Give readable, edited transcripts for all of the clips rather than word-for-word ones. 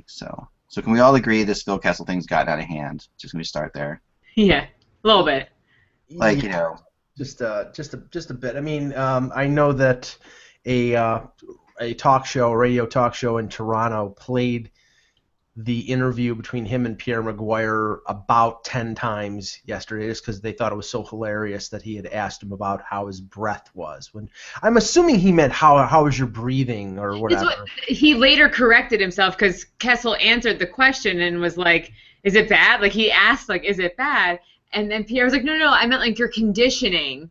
So can we all agree this Phil Kessel thing's gotten out of hand? Just can we start there? Yeah, a little bit. Like, just a bit. I mean, I know that a radio talk show in Toronto played the interview between him and Pierre Maguire about 10 times yesterday, just because they thought it was so hilarious that he had asked him about how his breath was. When I'm assuming he meant how is your breathing or whatever. He later corrected himself because Kessel answered the question and was like, "Is it bad?" Like he asked, like, "Is it bad?" And then Pierre was like, "No, I meant like your conditioning."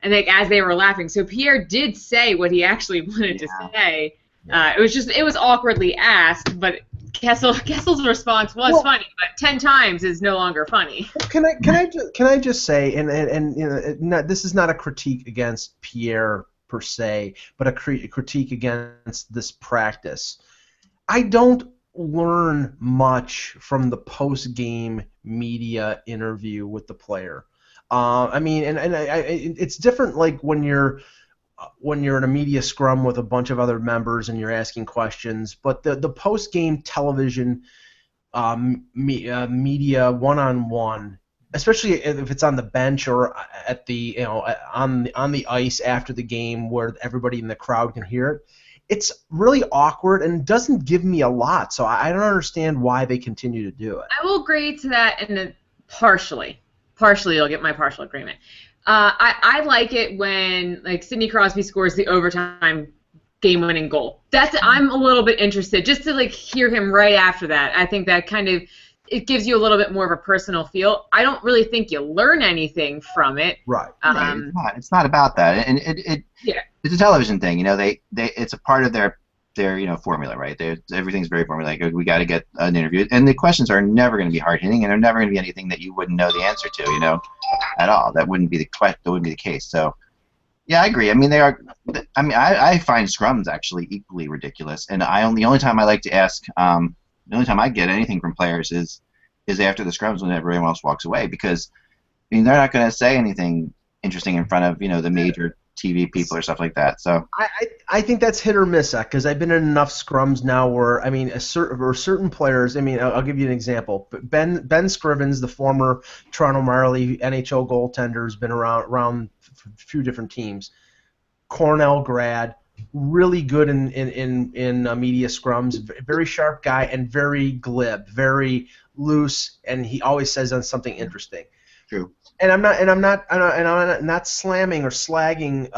And like as they were laughing, so Pierre did say what he actually wanted to say. It was awkwardly asked, but Kessel's response was funny, but 10 times is no longer funny. Can I just say, and you know, this is not a critique against Pierre per se, but a critique against this practice. I don't learn much from the post-game media interview with the player. I mean, it's different like when you're in a media scrum with a bunch of other members and you're asking questions, but the post-game television media one-on-one, especially if it's on the bench or at the on the ice after the game where everybody in the crowd can hear it, it's really awkward and doesn't give me a lot. So I don't understand why they continue to do it. I will agree to that partially. Partially, you'll get my partial agreement. I like it when like Sidney Crosby scores the overtime game-winning goal. I'm a little bit interested just to like hear him right after that. I think that kind of it gives you a little bit more of a personal feel. I don't really think you learn anything from it. Right. It's not about that, and it's a television thing. You know, it's a part of their formula, right? Everything's very formulaic. We got to get an interview, and the questions are never going to be hard hitting, and they're never going to be anything that you wouldn't know the answer to, at all. That wouldn't be the case. So, yeah, I agree. I mean, they are. I mean, I find scrums actually equally ridiculous, and the only time I like to ask, the only time I get anything from players is after the scrums when everyone else walks away, because I mean they're not going to say anything interesting in front of the major TV people or stuff like that. So I think that's hit or miss, because I've been in enough scrums now where, I mean, certain players, I mean, I'll give you an example. Ben Scrivens, the former Toronto Marley NHL goaltender, has been around a few different teams. Cornell grad, really good in media scrums, very sharp guy and very glib, very loose, and he always says on something interesting. True. And I'm not slamming or slagging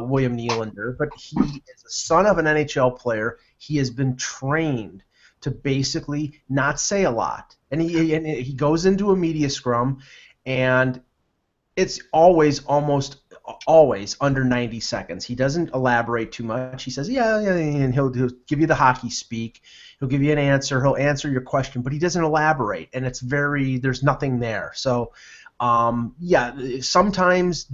William Nylander, but he is the son of an NHL player. He has been trained to basically not say a lot, and he goes into a media scrum, and it's almost always under 90 seconds. He doesn't elaborate too much. He says, yeah, and he'll give you the hockey speak. He'll give you an answer. He'll answer your question, but he doesn't elaborate, and there's nothing there. So. Sometimes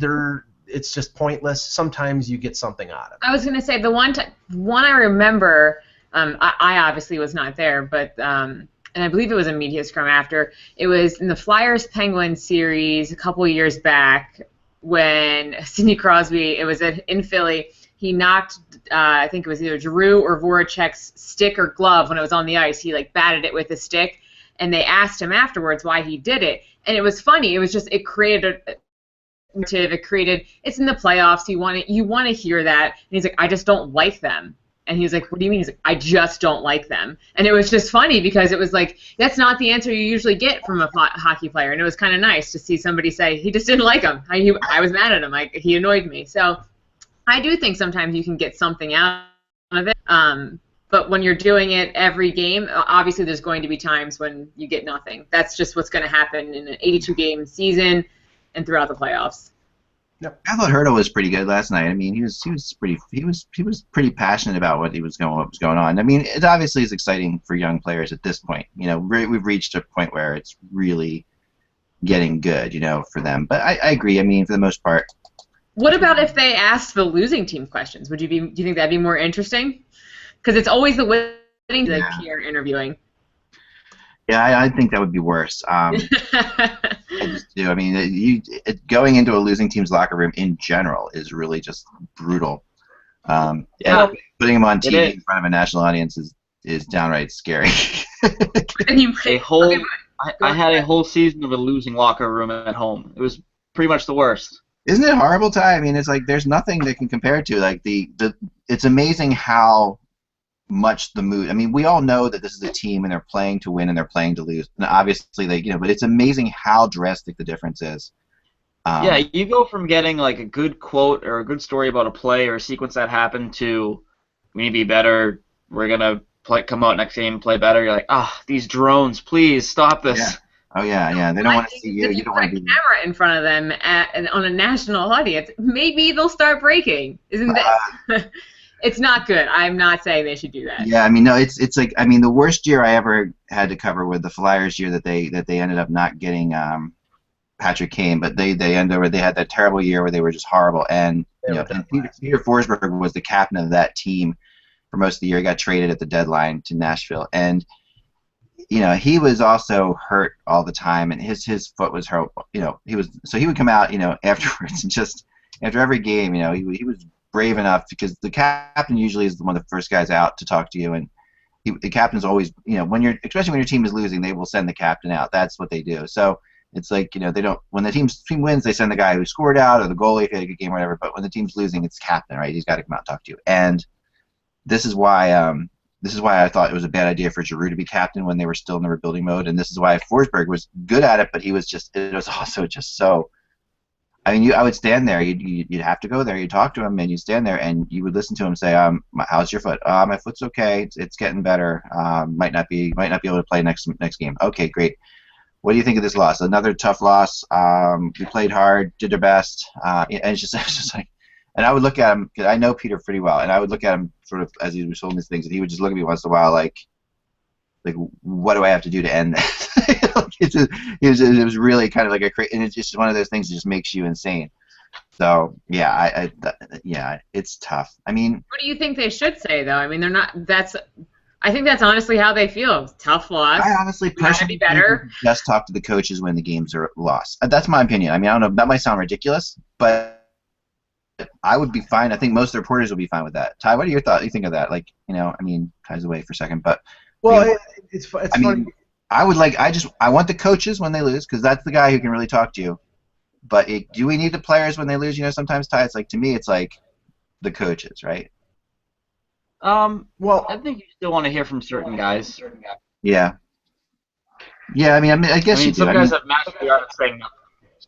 it's just pointless. Sometimes you get something out of it. I was going to say the one I remember, I obviously was not there, but and I believe it was a media scrum after. It was in the Flyers-Penguins series a couple years back when Sidney Crosby, it was in Philly, he knocked, I think it was either Giroux or Voracek's stick or glove when it was on the ice. He like batted it with a stick, and they asked him afterwards why he did it. And it was funny. It was just it created it's in the playoffs. You want to hear that. And he's like, I just don't like them. And he was like, what do you mean? He's like, I just don't like them. And it was just funny because it was like that's not the answer you usually get from a hockey player. And it was kind of nice to see somebody say he just didn't like him. I was mad at him. Like he annoyed me. So I do think sometimes you can get something out of it. But when you're doing it every game, obviously there's going to be times when you get nothing. That's just what's going to happen in an 82-game season and throughout the playoffs. Yep. I thought Hurdle was pretty good last night. I mean, he was pretty passionate about what was going on. I mean, it obviously is exciting for young players at this point. We've reached a point where it's really getting good, for them. But I agree. I mean, for the most part. What about if they asked the losing team questions? Do you think that'd be more interesting? Because it's always the winning Pierre interviewing. Yeah, I think that would be worse. I just do. I mean, going into a losing team's locker room in general is really just brutal. Putting them on TV in front of a national audience is is downright scary. I had a whole season of a losing locker room at home. It was pretty much the worst. Isn't it horrible, Ty? I mean, it's like there's nothing that can compare to like it's amazing how much the mood. I mean, we all know that this is a team and they're playing to win and they're playing to lose. And obviously, but it's amazing how drastic the difference is. Yeah, you go from getting like a good quote or a good story about a play or a sequence that happened to we need to be better. We're gonna come out next game and play better. You're like, these drones, please stop this. Yeah. Oh yeah. They don't want to see you. You don't want to be. Camera in front of them on a national audience. Maybe they'll start breaking. Isn't that? It's not good. I'm not saying they should do that. Yeah, I mean, no, it's like, I mean, the worst year I ever had to cover with the Flyers year that they ended up not getting Patrick Kane, but they had that terrible year where they were just horrible, and and Peter Forsberg was the captain of that team for most of the year. He got traded at the deadline to Nashville, and he was also hurt all the time, and his foot was hurt. He would come out afterwards and just after every game, he was brave enough because the captain usually is one of the first guys out to talk to you, and the captain's always especially when your team is losing, they will send the captain out. That's what they do. So it's like they don't, when the team wins, they send the guy who scored out or the goalie if he had a good game or whatever. But when the team's losing, it's the captain, right? He's got to come out and talk to you. And this is why I thought it was a bad idea for Giroux to be captain when they were still in the rebuilding mode, and this is why Forsberg was good at it, but it was also just so. I mean, I would stand there. You'd have to go there. You'd talk to him, and you'd stand there, and you would listen to him say, "How's your foot? My foot's okay. It's getting better. Might not be able to play next game. Okay, great. What do you think of this loss? Another tough loss. We played hard, did our best, and it's just like." And I would look at him because I know Peter pretty well, and I would look at him sort of as he was told me these things, and he would just look at me once in a while like what do I have to do to end this? It was really kind of like and it's just one of those things that just makes you insane. So yeah, it's tough. I mean, what do you think they should say though? I mean, they're not. I think that's honestly how they feel. Tough loss. I honestly personally just talk to the coaches when the games are lost. That's my opinion. I mean, I don't know. That might sound ridiculous, but I would be fine. I think most of the reporters will be fine with that. Ty, what are your thoughts? You think of that? Like, I mean, Ty's away for a second, but. Well, it's funny. Mean, I want the coaches when they lose because that's the guy who can really talk to you. But do we need the players when they lose? Sometimes, Ty, it's like, to me, it's like the coaches, right? Well, I think you still want to hear from certain guys. Yeah. Yeah, I mean, I guess you do. Some guys have mastered the art of saying nothing.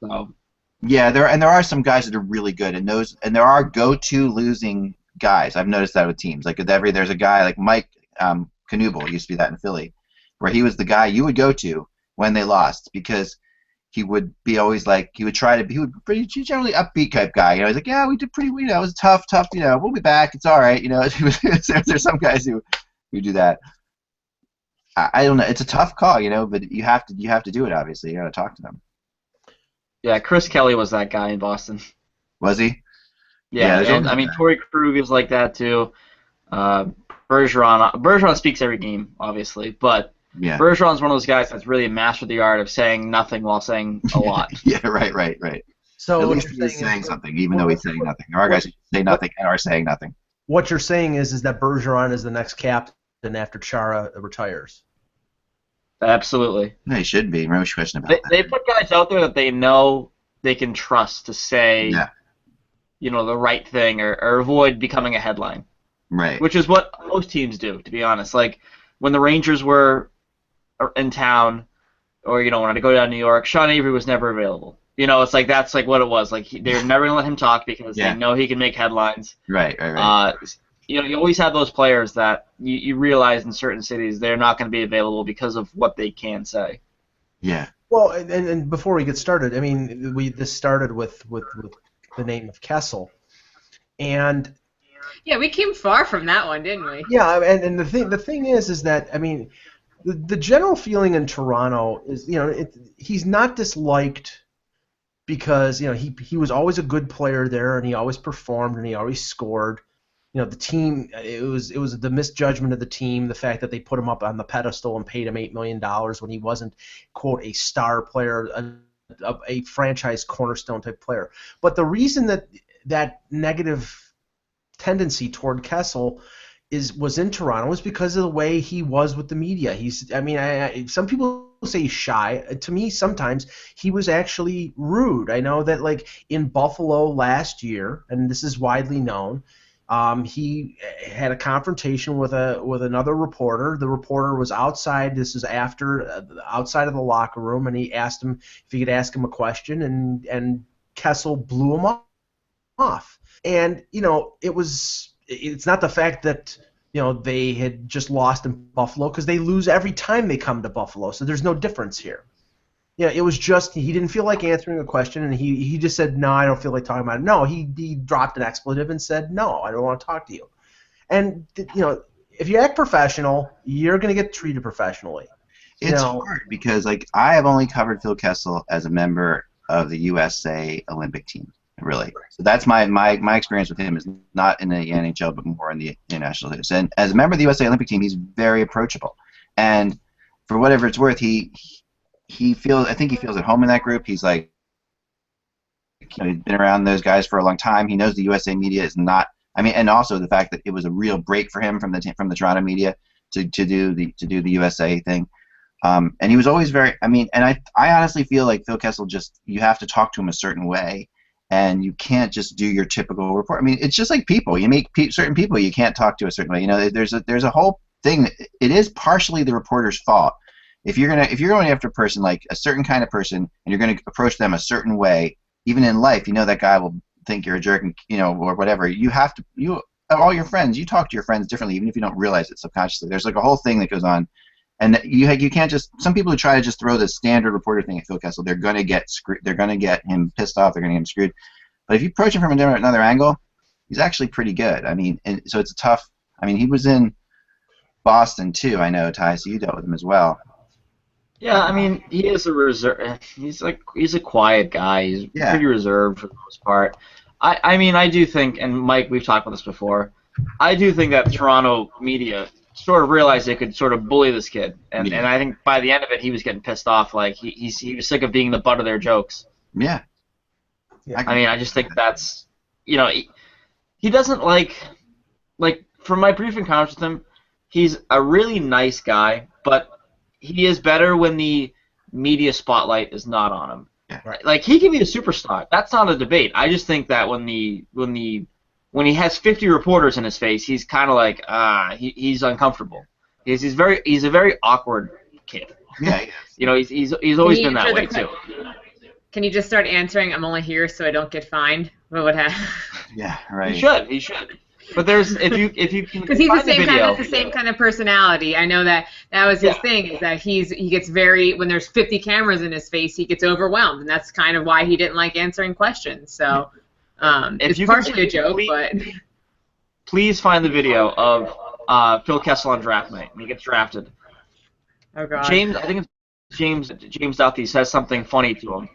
So. Yeah, there are some guys that are really good, and there are go-to losing guys. I've noticed that with teams. Like there's a guy like Mike Knuble used to be that in Philly, where he was the guy you would go to when they lost because he would be always like he would pretty generally upbeat type guy. He's like, yeah, we did pretty. It was tough. We'll be back. It's all right. There's some guys who do that. I don't know. It's a tough call, but you have to do it. Obviously, you got to talk to them. Yeah, Chris Kelly was that guy in Boston. Was he? Yeah, and I mean, Torrey Krug is like that too. Bergeron speaks every game, obviously, but Bergeron's one of those guys that's really mastered the art of saying nothing while saying a lot. Yeah, right. So at least he's saying something, even though he's saying nothing. There are guys who say nothing and are saying nothing. What you're saying is that Bergeron is the next captain after Chara retires. Absolutely. They should be. No question about that. They put guys out there that they know they can trust to say, the right thing or avoid becoming a headline. Right. Which is what most teams do, to be honest. Like when the Rangers were in town, or when I go down to New York, Sean Avery was never available. It's like that's like what it was. Like they're never gonna let him talk because they know he can make headlines. Right. You always have those players that you realize in certain cities they're not going to be available because of what they can say. Yeah. Well, and before we get started, I mean, this started with the name of Kessel, and. Yeah, we came far from that one, didn't we? Yeah, and the thing is that I mean, the general feeling in Toronto is he's not disliked because he was always a good player there and he always performed and he always scored. The team it was the misjudgment of the team, the fact that they put him up on the pedestal and paid him $8 million when he wasn't, quote, a star player, a franchise cornerstone type player. But the reason that negative tendency toward Kessel was in Toronto was because of the way he was with the media. Some people say he's shy. To me, sometimes he was actually rude. I know that, like, in Buffalo last year, and this is widely known, he had a confrontation with another reporter. The reporter was outside. This is outside of the locker room, and he asked him if he could ask him a question, and Kessel blew him off. And it's not the fact that they had just lost in Buffalo, because they lose every time they come to Buffalo, so there's no difference here. It was just he didn't feel like answering a question, and he just said, no, I don't feel like talking about it. No, he dropped an expletive and said, no, I don't want to talk to you. And if you act professional, you're going to get treated professionally. It's hard because, like, I have only covered Phil Kessel as a member of the USA Olympic team. Really, so that's my experience with him is not in the NHL, but more in the international leagues. And as a member of the USA Olympic team, he's very approachable, and for whatever it's worth, I think he feels at home in that group. He's like, he's been around those guys for a long time. He knows the USA media is not. And also the fact that it was a real break for him from the Toronto media to do the USA thing. And he was always very. And I honestly feel like Phil Kessel you have to talk to him a certain way. And you can't just do your typical report. It's just like people. You meet certain people you can't talk to a certain way. There's a whole thing. It is partially the reporter's fault. If you're going after a person, like a certain kind of person, and you're going to approach them a certain way, even in life, that guy will think you're a jerk, or whatever. You have to. All your friends. You talk to your friends differently, even if you don't realize it subconsciously. There's like a whole thing that goes on. And you can't just. Some people who try to just throw the standard reporter thing at Phil Kessel, they're going to get screwed. They're going to get him pissed off. They're going to get him screwed. But if you approach him from another angle, he's actually pretty good. And so it's a tough. He was in Boston too. I know, Ty. So you dealt with him as well. Yeah, he is a reserve. He's a quiet guy. He's pretty reserved for the most part. I do think, and Mike, we've talked about this before. I do think that Toronto media sort of realized they could sort of bully this kid, and I think by the end of it, he was getting pissed off. Like he was sick of being the butt of their jokes. Yeah. I just think that's he doesn't like from my brief encounters with him, he's a really nice guy, but he is better when the media spotlight is not on him. Yeah. Right. Like he can be a superstar. That's not a debate. I just think that when he has 50 reporters in his face, he's kind of like he's uncomfortable. He's a very awkward kid. Yeah. He's always been that way too. Can you just start answering? I'm only here so I don't get fined. What would happen? Yeah, right. He should. But there's if you can because he's find the same kind of personality. I know that was his thing, is that he gets very, when there's 50 cameras in his face, he gets overwhelmed, and that's kind of why he didn't like answering questions. So it's partially a joke, but please find the video of Phil Kessel on draft night when he gets drafted. Oh God. I think it's James Duthie says something funny to him,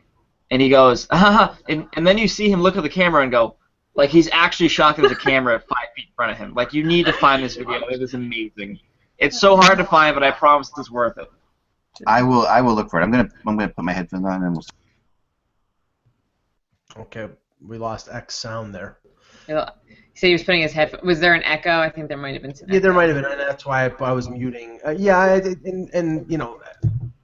and he goes, and then you see him look at the camera and go, like he's actually shocked there's a camera 5 feet in front of him. Like, you need to find this video. It is amazing. It's so hard to find, but I promise it's worth it. I will look for it. I'm gonna put my headphones on and we'll. Okay, we lost X sound there. So he was putting his headphones. Was there an echo? I think there might have been some. Yeah, there might have been, and that's why I was muting. And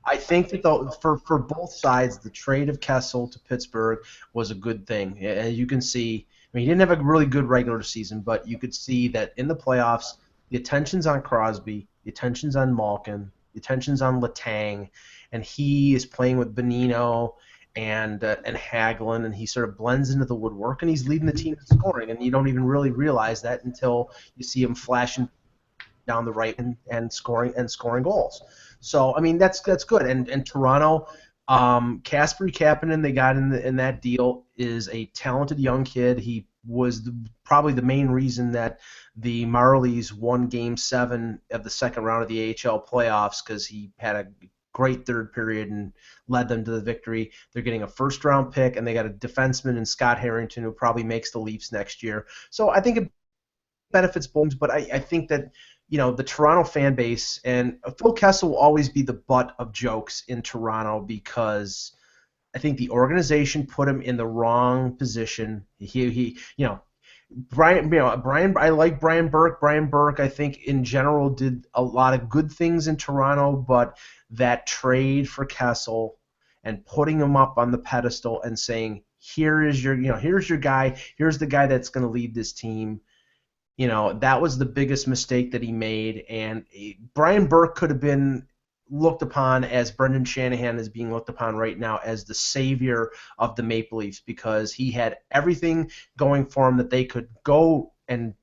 I think that for both sides, the trade of Kessel to Pittsburgh was a good thing. As you can see, he didn't have a really good regular season, but you could see that in the playoffs, the attention's on Crosby, the attention's on Malkin, the attention's on Letang, and he is playing with Bonino and Hagelin, and he sort of blends into the woodwork, and he's leading the team in scoring, and you don't even really realize that until you see him flashing down the right and scoring goals. So that's good. And Toronto, Kasperi Kapanen, they got in that deal, is a talented young kid. He was probably the main reason that the Marlies won Game 7 of the second round of the AHL playoffs, because he had a great third period and led them to the victory. They're getting a first-round pick, and they got a defenseman in Scott Harrington who probably makes the Leafs next year. So I think it benefits both, but I think that the Toronto fan base, and Phil Kessel will always be the butt of jokes in Toronto, because I think the organization put him in the wrong position. I like Brian Burke. Brian Burke, I think, in general, did a lot of good things in Toronto, but that trade for Kessel and putting him up on the pedestal and saying, here's your guy, here's the guy that's going to lead this team. That was the biggest mistake that he made, and Brian Burke could have been looked upon as Brendan Shanahan is being looked upon right now as the savior of the Maple Leafs because he had everything going for him that they could go and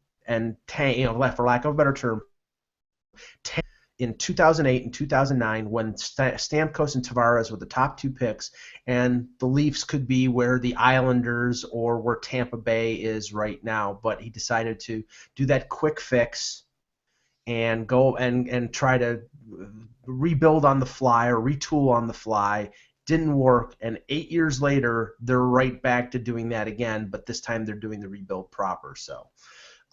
tank, for lack of a better term, in 2008 and 2009 when Stamkos and Tavares were the top 2 picks, and the Leafs could be where the Islanders or where Tampa Bay is right now. But he decided to do that quick fix and go and try to rebuild on the fly or retool on the fly. Didn't work, and 8 years later, they're right back to doing that again, but this time they're doing the rebuild proper. So,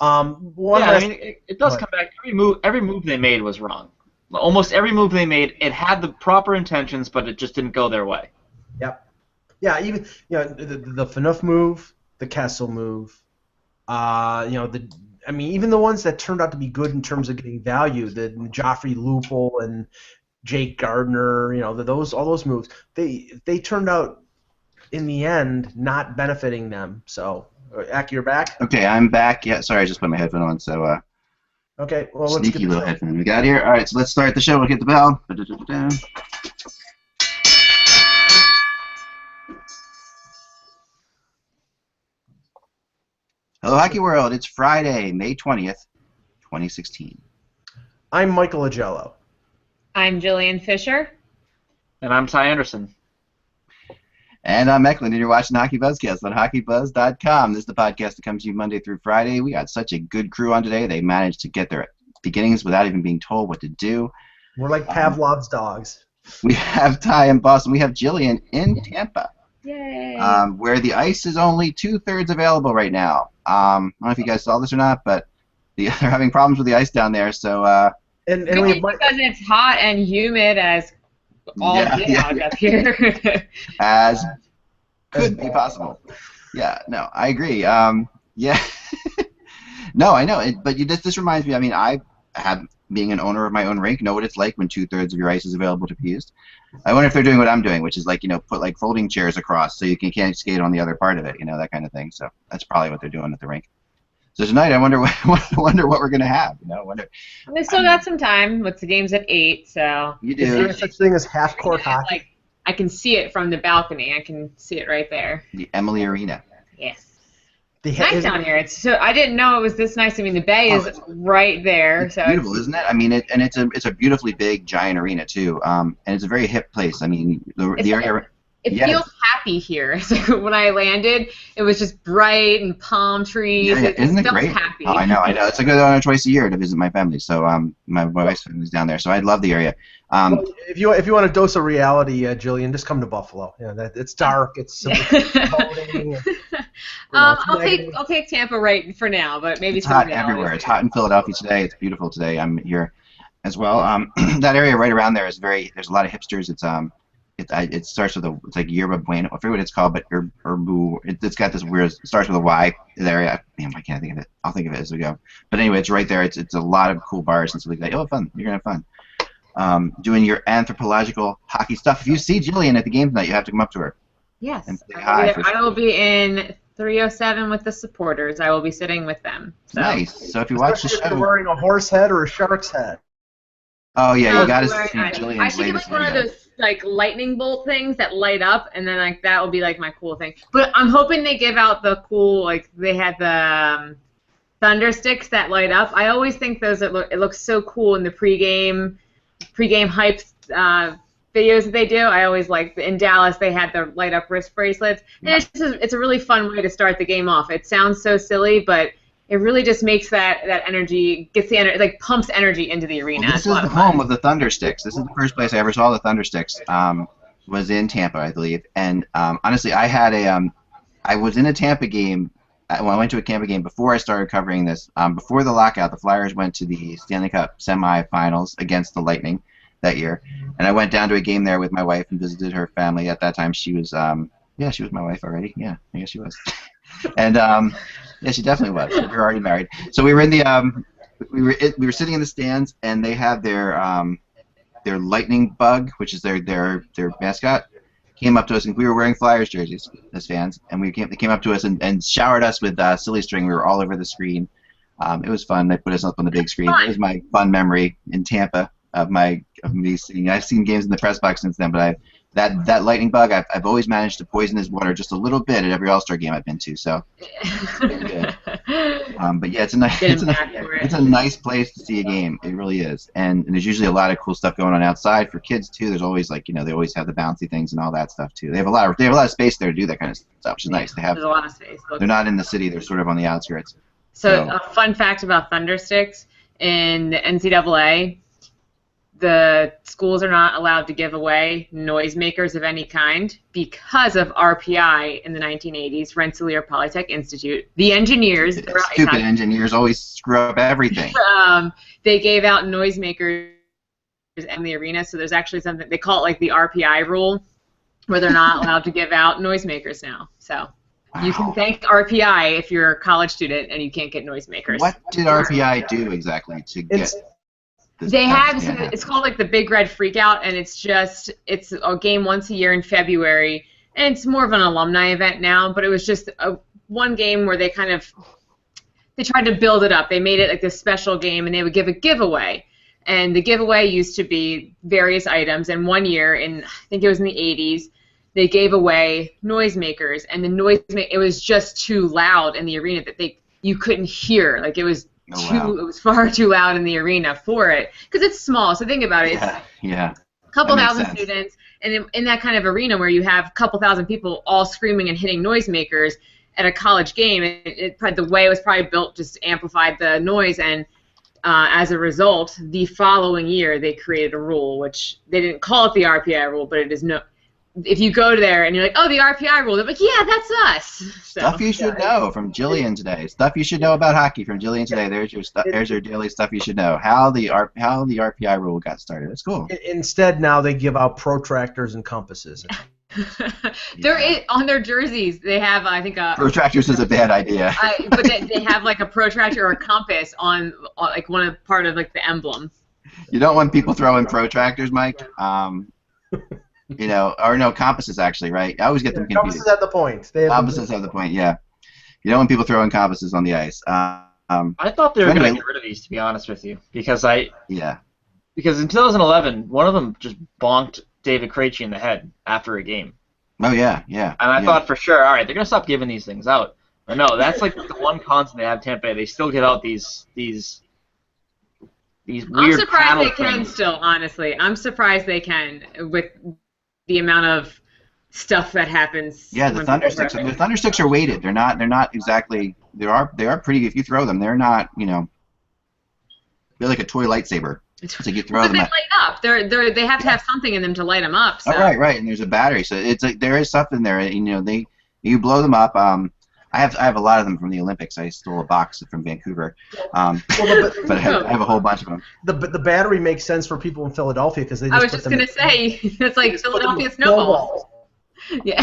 it does come back. Every move they made was wrong. Almost every move they made, it had the proper intentions, but it just didn't go their way. Yep. Yeah, even the Phaneuf move, the Kessel move, even the ones that turned out to be good in terms of getting value, the Joffrey Lupul and Jake Gardner, all those moves, they turned out in the end not benefiting them. So, Aki, you're back? Okay, I'm back. Yeah, sorry, I just put my headphone on. So, okay, well, let's sneaky little headphone we got here. All right, so let's start the show. We'll hit the bell. Hello, Hockey World. It's Friday, May 20th, 2016. I'm Michael Agello. I'm Jillian Fisher. And I'm Ty Anderson. And I'm Eklund, and you're watching HockeyBuzzCast on HockeyBuzz.com. This is the podcast that comes to you Monday through Friday. We got such a good crew on today. They managed to get their beginnings without even being told what to do. We're like Pavlov's dogs. We have Ty in Boston. We have Jillian in Tampa. Yay! Where the ice is only 2/3 available right now. I don't know if you guys saw this or not, but they're having problems with the ice down there. So and because it's hot and humid as all out up here. As could be possible. Yeah, no, I agree. Yeah. No, I know. But this reminds me, I have, being an owner of my own rink, know what it's like when 2/3 of your ice is available to be used. I wonder if they're doing what I'm doing, which is put folding chairs across so you can't skate on the other part of it, that kind of thing. So that's probably what they're doing at the rink. So tonight, I wonder what we're gonna have. They still got some time with the games at 8, so. You do. Is there such thing as half-court hockey? I can see it from the balcony. I can see it right there. The Emily Arena. Yes. It's nice down here. I didn't know it was this nice. The bay is right there. It's beautiful, isn't it? It's a beautifully big, giant arena too. And it's a very hip place. The area. It feels happy here. So when I landed, it was just bright and palm trees. Yeah, isn't it great? Happy. Oh, I know. It's a good one twice a year to visit my family. So my wife's family's down there. So I love the area. Well, if you want a dose of reality, Jillian, just come to Buffalo. It's dark. It's voting. I'll take Tampa right for now, but maybe it's hot everywhere. It's hot in Philadelphia today. It's beautiful today. I'm here as well. That area right around there is there's a lot of hipsters. It starts with it's like Yerba Buena. I forget what it's called, but Herbu. It's got this weird. It starts with a Y. The area. I can't think of it. I'll think of it as we go. But anyway, it's right there. It's a lot of cool bars and stuff like that. You'll have fun. You're gonna have fun. Doing your anthropological hockey stuff. If you see Jillian at the game tonight, you have to come up to her. Yes. And say hi. I will be in 307 with the supporters. I will be sitting with them. So. Nice. So if you watch the show, if you're wearing a horse head or a shark's head. Oh yeah, you got to see Jillian's I should get one of those lightning bolt things that light up, and then that will be my cool thing. But I'm hoping they give out the cool they had the thunder sticks that light up. I always think those it looks so cool in the pregame hype videos that they do. I always in Dallas they had the light up wrist bracelets, and it's a really fun way to start the game off. It sounds so silly, but it really just makes that energy, gets the energy, pumps energy into the arena. Well, this is the home of the Thunder Sticks. This is the first place I ever saw the Thunder Sticks. Was in Tampa, I believe. And honestly, I was in a Tampa game. I went to a Tampa game before I started covering this. Before the lockout, the Flyers went to the Stanley Cup semifinals against the Lightning that year. And I went down to a game there with my wife and visited her family. At that time, she was she was my wife already. Yeah, I guess she was. And yeah, she definitely was. We were already married. So we were in the we were sitting in the stands, and they had their lightning bug, which is their mascot, came up to us, and we were wearing Flyers jerseys as fans, and they came up to us and showered us with silly string. We were all over the screen. It was fun. They put us up on the big screen. It was my fun memory in Tampa of me seeing. I've seen games in the press box since then, but that lightning bug, I've always managed to poison his water just a little bit at every All-Star game I've been to. So it's pretty good. But yeah, it's a nice place to see a game. It really is, and there's usually a lot of cool stuff going on outside for kids too. There's always they always have the bouncy things and all that stuff too. They have a lot of space there to do that kind of stuff, which is nice. There's a lot of space. They're not in the city. They're sort of on the outskirts. So a fun fact about Thundersticks in the NCAA. The schools are not allowed to give away noisemakers of any kind because of RPI in the 1980s, Rensselaer Polytech Institute. The engineers... Stupid engineers always screw up everything. They gave out noisemakers in the arena, so there's actually something, they call it like the RPI rule, where they're not allowed to give out noisemakers now. So you can thank RPI if you're a college student and you can't get noisemakers. What did RPI do exactly to get... They have, it's called like the Big Red Freakout, and it's a game once a year in February, and it's more of an alumni event now, but it was just one game where they tried to build it up. They made it like this special game, and they would give a giveaway, and the giveaway used to be various items, and one year, I think it was in the 80s, they gave away noisemakers, and it was just too loud in the arena that you couldn't hear, like it was it was far too loud in the arena for it, because it's small. So think about it. Yeah. A couple thousand students, and in that kind of arena where you have a couple thousand people all screaming and hitting noisemakers at a college game, the way it was probably built just amplified the noise, and as a result, the following year they created a rule, which they didn't call it the RPI rule, but it is if you go there and you're like, oh, the RPI rule, they're like, yeah, that's us. Stuff you should know from Jillian today. Stuff you should know about hockey from Jillian today. There's your daily stuff you should know. How the RPI rule got started. That's cool. Instead, now they give out protractors and compasses. On their jerseys, they have, I think, protractors is a bad idea. But they have like a protractor or a compass on like part of like the emblem. You don't want people throwing protractors, Mike. Or no, compasses actually, right? I always get them confused. Compasses have the point. Compasses have the point, yeah. You don't want people throwing compasses on the ice. I thought they were going to get rid of these, to be honest with you, because in 2011, one of them just bonked David Krejci in the head after a game. Oh yeah. And I thought for sure, all right, they're going to stop giving these things out. But no, that's like the one constant they have in Tampa Bay. They still give out these weird. I'm surprised they can still, honestly. I'm surprised they can with the amount of stuff that happens. Yeah, the Thundersticks are weighted. They're not exactly. They are pretty. If you throw them, they're not. They're like a toy lightsaber. So you throw them. They light up. They have to have something in them to light them up. So. Oh, right. And there's a battery, so it's like there is stuff in there. You blow them up. I have a lot of them from the Olympics. I stole a box from Vancouver, but I have a whole bunch of them. The battery makes sense for people in Philadelphia because they. I was just gonna say it's like Philadelphia snowballs. Yeah.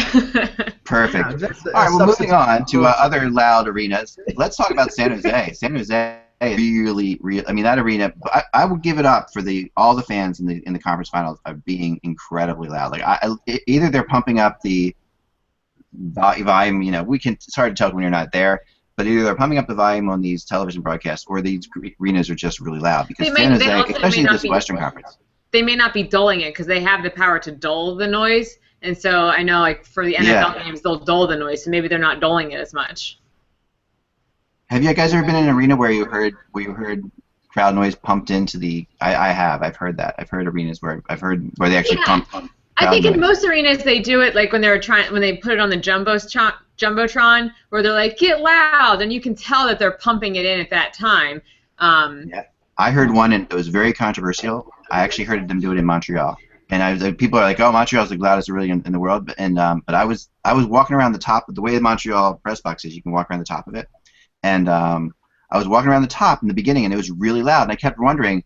Perfect. All right, we're moving on to other loud arenas. Let's talk about San Jose. San Jose is really. I mean, that arena. I would give it up for all the fans in the conference finals of being incredibly loud. Like either they're pumping up the volume, it's hard to tell when you're not there, but either they're pumping up the volume on these television broadcasts or these arenas are just really loud because San Jose, especially this Western Conference. They may not be dulling it because they have the power to dull the noise, and so I know like for the NFL games they'll dull the noise, so maybe they're not dulling it as much. Have you guys ever been in an arena where you heard crowd noise pumped into the? I have. I've heard that. I've heard arenas where they actually pump. I think in most arenas they do it like when they put it on the jumbotron, where they're like, get loud, and you can tell that they're pumping it in at that time. Yeah, I heard one, and it was very controversial. I actually heard them do it in Montreal, and people are like, oh, Montreal's the loudest arena in the world, but I was walking around the top of the way the Montreal press box is. You can walk around the top of it, and I was walking around the top in the beginning, and it was really loud, and I kept wondering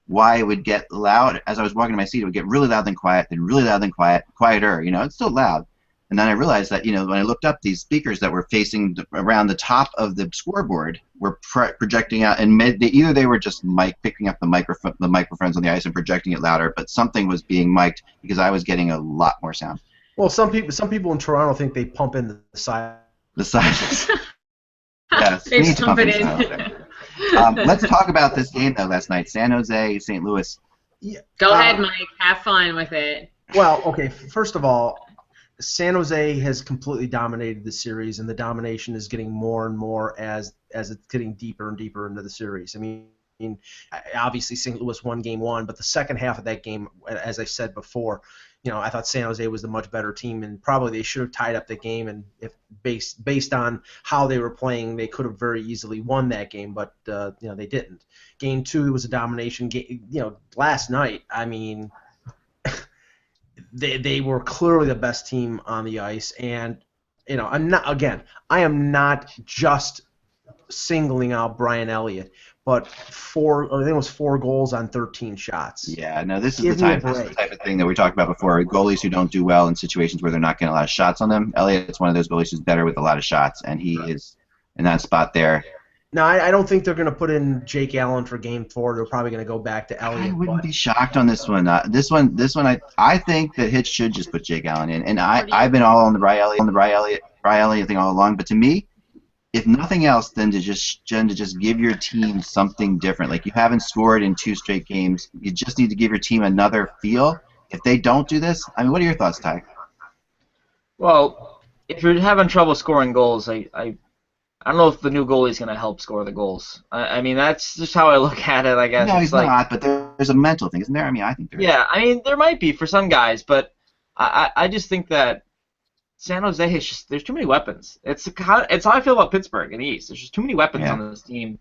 why it would get loud as I was walking to my seat. It would get really loud, then quiet, then really loud, then quieter. It's still loud. And then I realized that, when I looked up, these speakers that were facing around the top of the scoreboard were projecting out, and either they were just picking up the microphones on the ice and projecting it louder, but something was being mic'd because I was getting a lot more sound. Well, some people in Toronto think they pump in the side. The sides. Yes, They just pump it in. Let's talk about this game, though, last night. San Jose, St. Louis. Yeah. Go ahead, Mike. Have fun with it. Well, okay, first of all, San Jose has completely dominated the series, and the domination is getting more and more as it's getting deeper and deeper into the series. I mean, obviously St. Louis won Game 1, but the second half of that game, as I said before, I thought San Jose was the much better team, and probably they should have tied up the game. And if based on how they were playing, they could have very easily won that game, but they didn't. Game 2 was a domination game. Last night, I mean, they were clearly the best team on the ice, and I am not just singling out Brian Elliott, but I think it was 4 goals on 13 shots. Yeah, no, this is the type of thing that we talked about before. Goalies who don't do well in situations where they're not getting a lot of shots on them. Elliott's one of those goalies who's better with a lot of shots, and he is in that spot there. No, I don't think they're going to put in Jake Allen for Game 4. They're probably going to go back to Elliott. I wouldn't be shocked on this one. This one, I think that Hitch should just put Jake Allen in, and I've been all on the Brian Elliott thing all along. But to me, if nothing else, then to just give your team something different. Like, you haven't scored in 2 straight games. You just need to give your team another feel. If they don't do this, I mean, what are your thoughts, Ty? Well, if you're having trouble scoring goals, I don't know if the new goalie is going to help score the goals. I mean, that's just how I look at it, I guess. No, he's not, but there's a mental thing, isn't there? I mean, I think there is. Yeah, I mean, there might be for some guys, but I just think that San Jose there's too many weapons. It's how I feel about Pittsburgh in the East. There's just too many weapons on this team,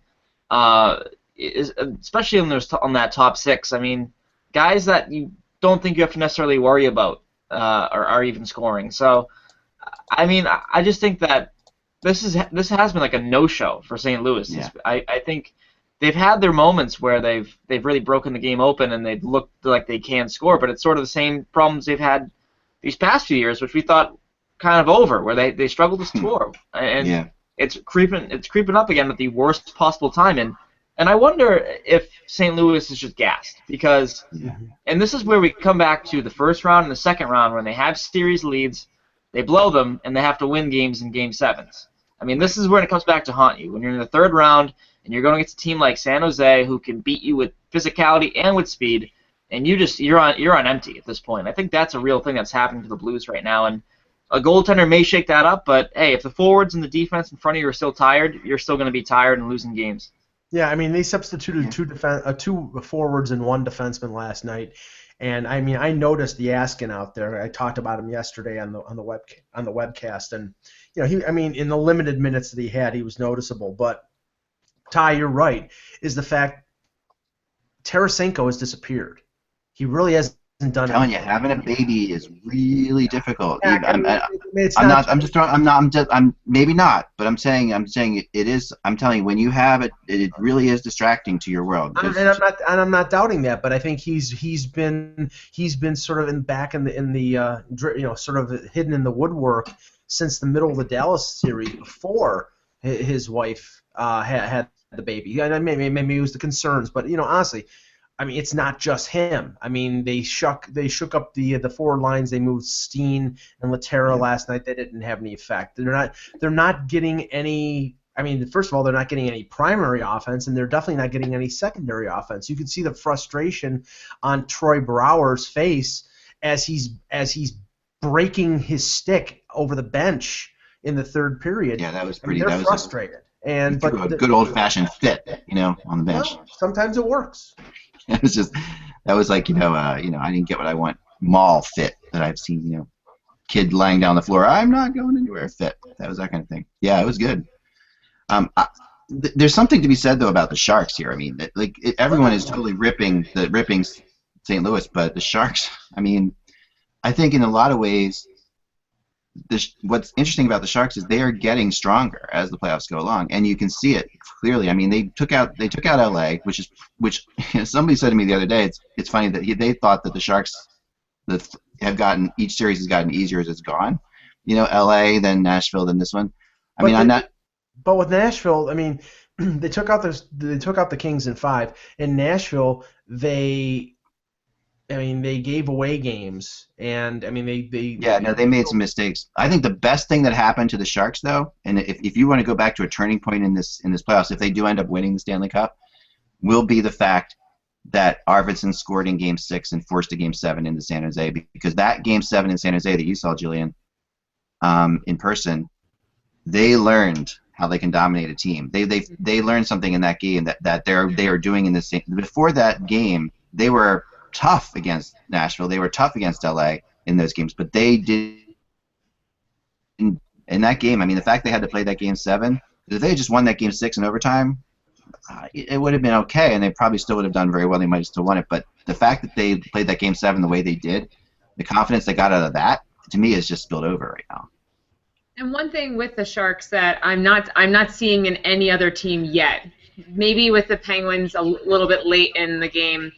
especially on that top 6. I mean, guys that you don't think you have to necessarily worry about are even scoring. So, I mean, I just think that this has been like a no-show for St. Louis. Yeah. I think they've had their moments where they've really broken the game open and they've looked like they can score, but it's sort of the same problems they've had these past few years, which we thought kind of over, where they struggled to score, and it's creeping up again at the worst possible time, and I wonder if St. Louis is just gassed, because and this is where we come back to the first round and the second round, when they have series leads, they blow them, and they have to win games in Game 7s. I mean, this is where it comes back to haunt you when you're in the third round and you're going against a team like San Jose who can beat you with physicality and with speed, and you're on empty at this point. I think that's a real thing that's happening to the Blues right now, and a goaltender may shake that up, but hey, if the forwards and the defense in front of you are still tired, you're still going to be tired and losing games. Yeah, I mean, they substituted 2 forwards and 1 defenseman last night, and I mean, I noticed Yaskin out there. I talked about him yesterday on the webcast, and in the limited minutes that he had, he was noticeable. But Ty, you're right. Is the fact Tarasenko has disappeared? He really hasn't done it. I'm telling you, having a baby is really difficult. Yeah, I'm maybe not, but I'm saying it is. I'm telling you, when you have it, it really is distracting to your world. I'm not doubting that, but I think he's been sort of back in the sort of hidden in the woodwork since the middle of the Dallas series, before his wife had the baby. And maybe it was the concerns, but honestly, I mean, it's not just him. I mean, they shook up the forward lines. They moved Steen and Laterra last night. They didn't have any effect. They're not getting any. I mean, first of all, they're not getting any primary offense, and they're definitely not getting any secondary offense. You can see the frustration on Troy Brouwer's face as he's breaking his stick over the bench in the third period. Yeah, that was pretty. They're frustrated. But a good old-fashioned fit, on the bench. Well, sometimes it works. It was just, that was like, I didn't get what I want. Mall fit that I've seen, kid lying down the floor. I'm not going anywhere. Fit. That was that kind of thing. Yeah, it was good. There's something to be said though about the Sharks here. I mean, everyone is totally ripping St. Louis, but the Sharks. I mean, I think in a lot of ways, what's interesting about the Sharks is they are getting stronger as the playoffs go along, and you can see it clearly. I mean, they took out LA, which somebody said to me the other day. It's funny that they thought that the Sharks have gotten, each series has gotten easier as it's gone, LA, then Nashville, then this one. But with Nashville, I mean, they took out the Kings in 5. In Nashville, they gave away games, and I mean they made some mistakes. I think the best thing that happened to the Sharks, though, and if you want to go back to a turning point in this playoffs, if they do end up winning the Stanley Cup, will be the fact that Arvidsson scored in Game 6 and forced a Game 7 into San Jose, because that Game 7 in San Jose that you saw, Julian, in person, they learned how they can dominate a team. They learned something in that game that they are doing in the same. Before that game, they were tough against Nashville. They were tough against LA in those games, but they did in that game. I mean, the fact they had to play that Game 7, if they had just won that Game 6 in overtime, it would have been okay, and they probably still would have done very well. They might have still won it, but the fact that they played that Game 7 the way they did, the confidence they got out of that, to me, is just spilled over right now. And one thing with the Sharks that I'm not seeing in any other team yet, maybe with the Penguins a little bit late in the game,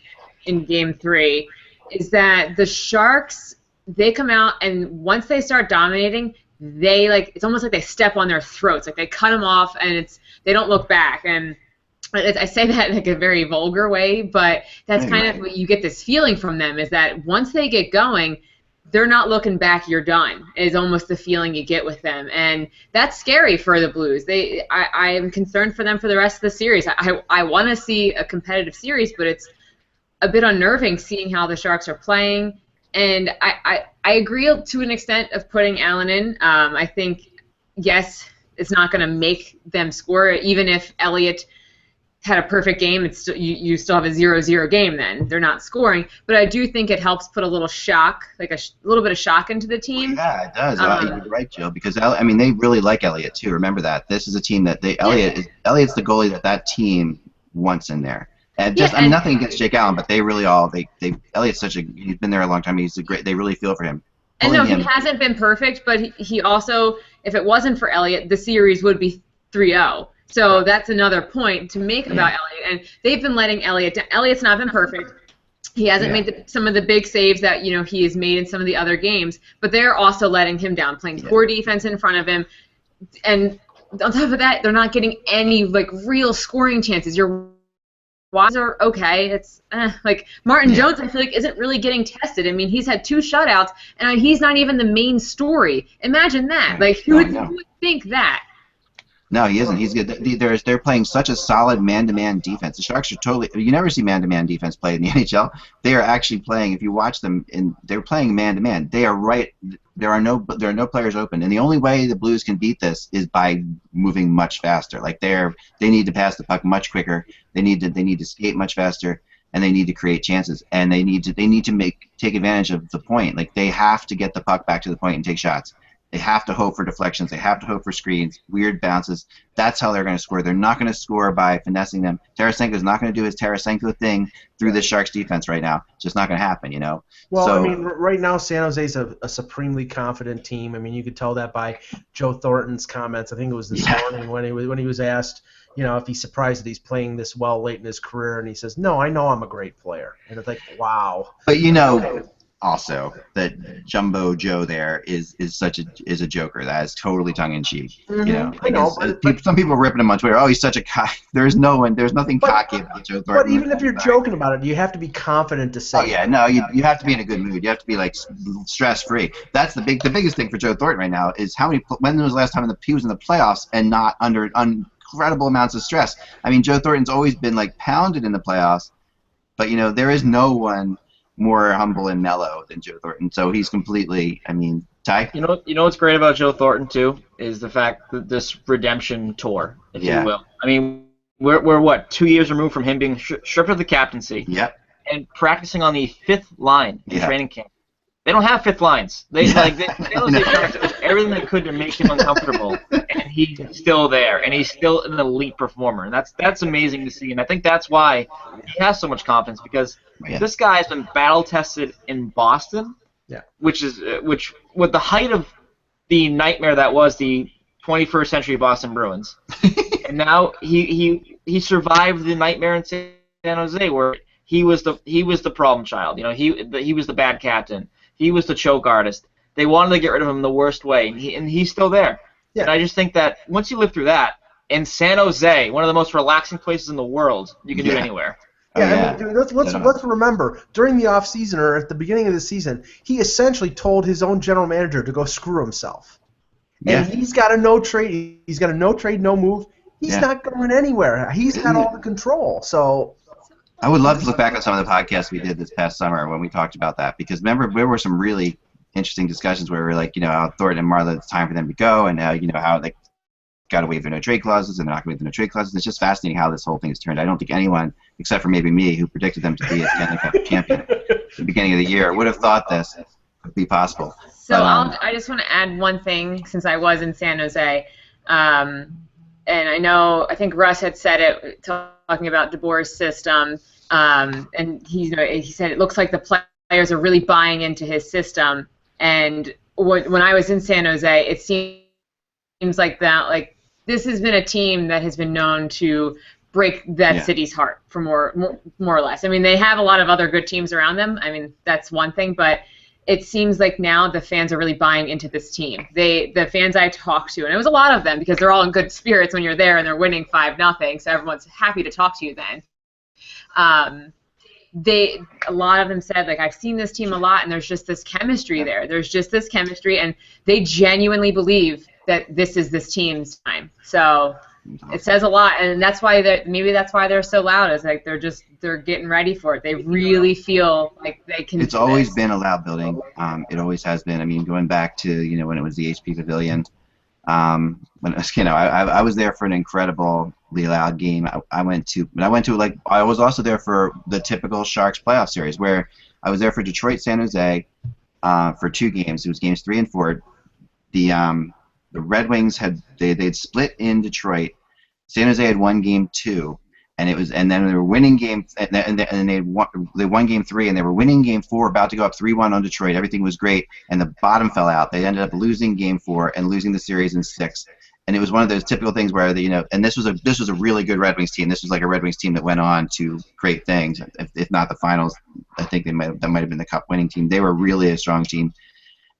in Game 3, is that the Sharks, they come out and once they start dominating, it's almost like they step on their throats, like they cut them off, and they don't look back. And I say that in like a very vulgar way, but that's kind of what you get this feeling from them, is that once they get going, they're not looking back, you're done, is almost the feeling you get with them. And that's scary for the Blues. I am concerned for them for the rest of the series. I want to see a competitive series, but it's a bit unnerving seeing how the Sharks are playing. And I agree to an extent of putting Allen in. I think, yes, it's not going to make them score, even if Elliott had a perfect game, you still have a 0-0 game then. They're not scoring. But I do think it helps put a little shock, like a little bit of shock into the team. Yeah, it does. You're right, Jill, because they really like Elliott too. Remember that. This is a team that Elliott's the goalie that team wants in there. And nothing against Jake Allen, but they really Elliott's he's been there a long time. They really feel for him. And no, he hasn't been perfect, but he also, if it wasn't for Elliott, the series would be 3-0. So that's another point to make about Elliott. And they've been letting Elliott down. Elliott's not been perfect. He hasn't made some of the big saves that he has made in some of the other games, but they're also letting him down, playing poor defense in front of him. And on top of that, they're not getting any real scoring chances. Your wides are okay. It's Martin Jones, I feel like, isn't really getting tested. I mean, he's had 2 shutouts, and he's not even the main story. Imagine that. Who would think that? No, he isn't. He's good. They're playing such a solid man-to-man defense. The Sharks are totally. You never see man-to-man defense played in the NHL. They are actually playing. If you watch them, they're playing man-to-man. They are right. There are no players open, and the only way the Blues can beat this is by moving much faster. They need to pass the puck much quicker. They need to skate much faster, and they need to create chances. And they need to take advantage of the point. They have to get the puck back to the point and take shots. They have to hope for deflections. They have to hope for screens, weird bounces. That's how they're going to score. They're not going to score by finessing them. Tarasenko's not going to do his Tarasenko thing through the Sharks defense right now. It's just not going to happen, Well, right now San Jose's a supremely confident team. I mean, you could tell that by Joe Thornton's comments. I think it was this morning when he was asked, if he's surprised that he's playing this well late in his career, and he says, "No, I know I'm a great player." And it's wow. But also that Jumbo Joe there is a joker. That is totally tongue in cheek. I know, some people are ripping him on Twitter. Oh, he's such a cock. There's nothing cocky about Joe Thornton. But even if you're joking about it, you have to be confident to say. Oh yeah, no, you have to be in a good mood. You have to be stress free. That's the biggest thing for Joe Thornton right now is when was the last time he was in the playoffs and not under incredible amounts of stress. I mean, Joe Thornton's always been pounded in the playoffs, but there is no one more humble and mellow than Joe Thornton. So he's completely, Ty? You know what's great about Joe Thornton, too, is the fact that this redemption tour, if you will. I mean, we're 2 years removed from him being stripped of the captaincy. Yep. And practicing on the 5th line in training camp. They don't have 5th lines. They tried to do everything they could to make him uncomfortable, and he's still there, and he's still an elite performer, and that's amazing to see. And I think that's why he has so much confidence, because this guy has been battle tested in Boston, which with the height of the nightmare that was the 21st century Boston Bruins, and now he survived the nightmare in San Jose, where he was the problem child. He was the bad captain. He was the choke artist. They wanted to get rid of him the worst way, and he's still there. Yeah. And I just think that once you live through that, in San Jose, one of the most relaxing places in the world, you can do it anywhere. Yeah, I mean, let's remember, during the offseason or at the beginning of the season, he essentially told his own general manager to go screw himself. And he's got a no trade. He's got a no trade, no move. He's not going anywhere. He's got all the control. So I would love to look back on some of the podcasts we did this past summer when we talked about that, because remember there were some really interesting discussions where we were like, how Thornton and Marla, it's time for them to go, and how they got to waive their no trade clauses and they're not going to waive the no trade clauses. It's just fascinating how this whole thing has turned. I don't think anyone, except for maybe me, who predicted them to be a Stanley Cup champion at the beginning of the year, would have thought this would be possible. So I just want to add one thing, since I was in San Jose, and I think Russ had said it, talking about DeBoer's system, and he said it looks like the players are really buying into his system. And when I was in San Jose, it seems like this has been a team that has been known to break that city's heart for more or less. I mean, they have a lot of other good teams around them. I mean, that's one thing, but it seems like now the fans are really buying into this team. The fans I talked to, and it was a lot of them because they're all in good spirits when you're there and they're winning 5-0, so everyone's happy to talk to you then. A lot of them said, like, I've seen this team a lot, and there's just this chemistry there. There's just this chemistry, and they genuinely believe that this is this team's time. So it says a lot, and that's why maybe that's why they're so loud. Is like they're getting ready for it. They really feel like they can. It's always been a loud building. It always has been. I mean, going back to when it was the HP Pavilion. When it was, I was there for an incredibly loud game. I was also there for the typical Sharks playoff series, where I was there for Detroit, San Jose, for 2 games. It was games 3 and 4. The Red Wings they'd split in Detroit. San Jose had won game 2, and then they were winning game, and they won game 3, and they were winning game 4, about to go up 3-1 on Detroit. Everything was great, and the bottom fell out. They ended up losing game 4 and losing the series in 6. And it was one of those typical things where and this was a really good Red Wings team. This was like a Red Wings team that went on to great things, if not the finals. I think that might have been the Cup winning team. They were really a strong team,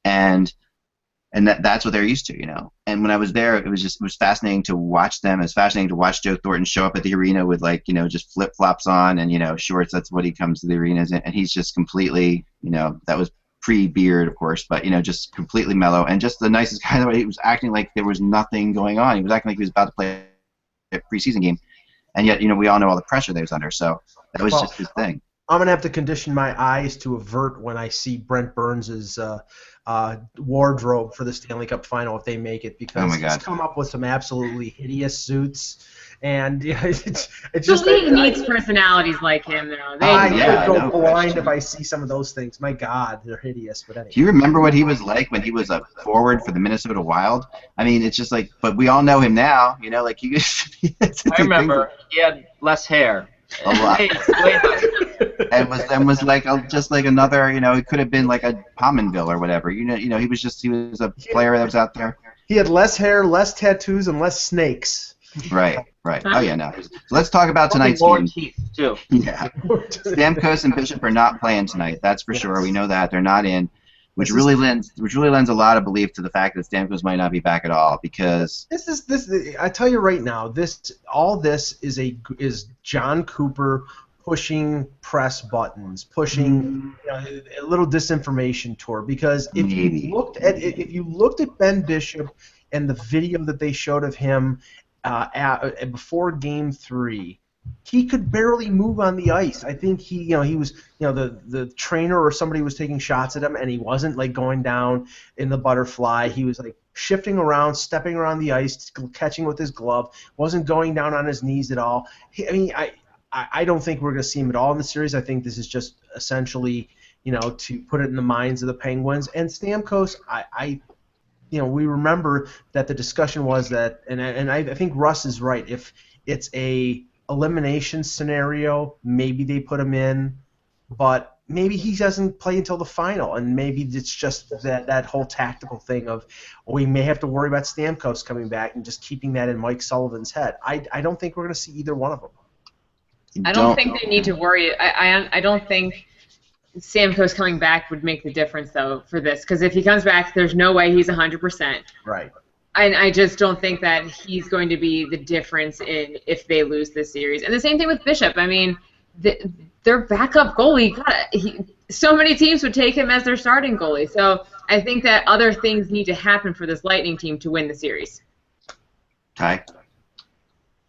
and that's what they're used to, And when I was there, it was fascinating to watch them. It was fascinating to watch Joe Thornton show up at the arena with just flip flops on and shorts. That's what he comes to the arenas in, and he's just completely, that was pre-beard, of course, but just completely mellow and just the nicest guy. The way he was acting like there was nothing going on. He was acting like he was about to play a preseason game, and yet we all know all the pressure that he was under. So that was just his thing. I'm gonna have to condition my eyes to avert when I see Brent Burns' wardrobe for the Stanley Cup Final if they make it, because he's come up with some absolutely hideous suits, and it's just. The league needs personalities like him, though. I would go blind if I see some of those things. My God, they're hideous. But anyway. Do you remember what he was like when he was a forward for the Minnesota Wild? I mean, it's just like, but we all know him now. Like you. I remember he had less hair. A lot. and was like just like another, it could have been like a Pominville or whatever. He was a player that was out there. He had less hair, less tattoos, and less snakes. Right. Oh yeah, no. So let's talk about tonight's game. Teeth too. Yeah. Stamkos and Bishop are not playing tonight. That's for sure. We know that they're not in. Which really lends a lot of belief to the fact that Stamkos might not be back at all, because this I tell you right now, all this is John Cooper pushing press buttons, pushing a little disinformation tour, because if you looked at Ben Bishop and the video that they showed of him before Game 3. He could barely move on the ice. I think he was, the trainer or somebody was taking shots at him, and he wasn't like going down in the butterfly. He was like shifting around, stepping around the ice, catching with his glove. Wasn't going down on his knees at all. I don't think we're going to see him at all in the series. I think this is just essentially, to put it in the minds of the Penguins. And Stamkos, we remember that the discussion was that, and I think Russ is right. If it's a elimination scenario, maybe they put him in, but maybe he doesn't play until the final, and maybe it's just that whole tactical thing of we may have to worry about Stamkos coming back and just keeping that in Mike Sullivan's head. I don't think we're going to see either one of them. I don't think they need to worry. I don't think Stamkos coming back would make the difference, though, for this. Because if he comes back, there's no way he's 100%. Right. And I just don't think that he's going to be the difference in if they lose this series. And the same thing with Bishop. I mean, their backup goalie, so many teams would take him as their starting goalie. So I think that other things need to happen for this Lightning team to win the series. Ty?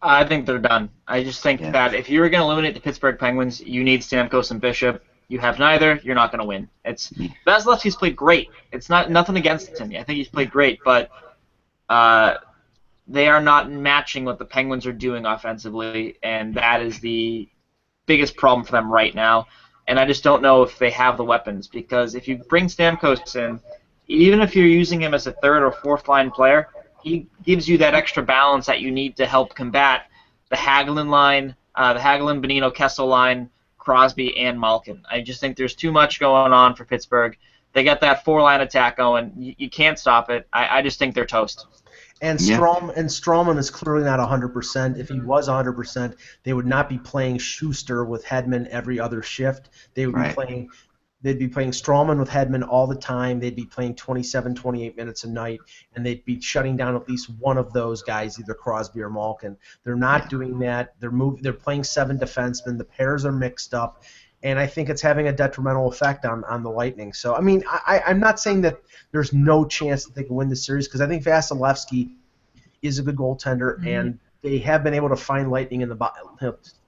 I think they're done. I just think that if you were going to eliminate the Pittsburgh Penguins, you need Stamkos and Bishop. You have neither, you're not going to win. Vasilevsky's played great. It's nothing against him. I think he's played great, but they are not matching what the Penguins are doing offensively, and that is the biggest problem for them right now. And I just don't know if they have the weapons, because if you bring Stamkos in, even if you're using him as a third or fourth line player, he gives you that extra balance that you need to help combat the Hagelin line, the Hagelin, Bonino, Kessel line, Crosby, and Malkin. I just think there's too much going on for Pittsburgh. They got that four-line attack going. You can't stop it. I just think they're toast. And Strowman is clearly not 100%. If he was 100%, they would not be playing Schuster with Hedman every other shift. They would be playing. They'd be playing Strowman with Hedman all the time. They'd be playing 27, 28 minutes a night, and they'd be shutting down at least one of those guys, either Crosby or Malkin. They're not doing that. They're playing 7 defensemen. The pairs are mixed up, and I think it's having a detrimental effect on the Lightning. So, I mean, I'm not saying that there's no chance that they can win the series, because I think Vasilevsky is a good goaltender, and they have been able to find lightning in the bottle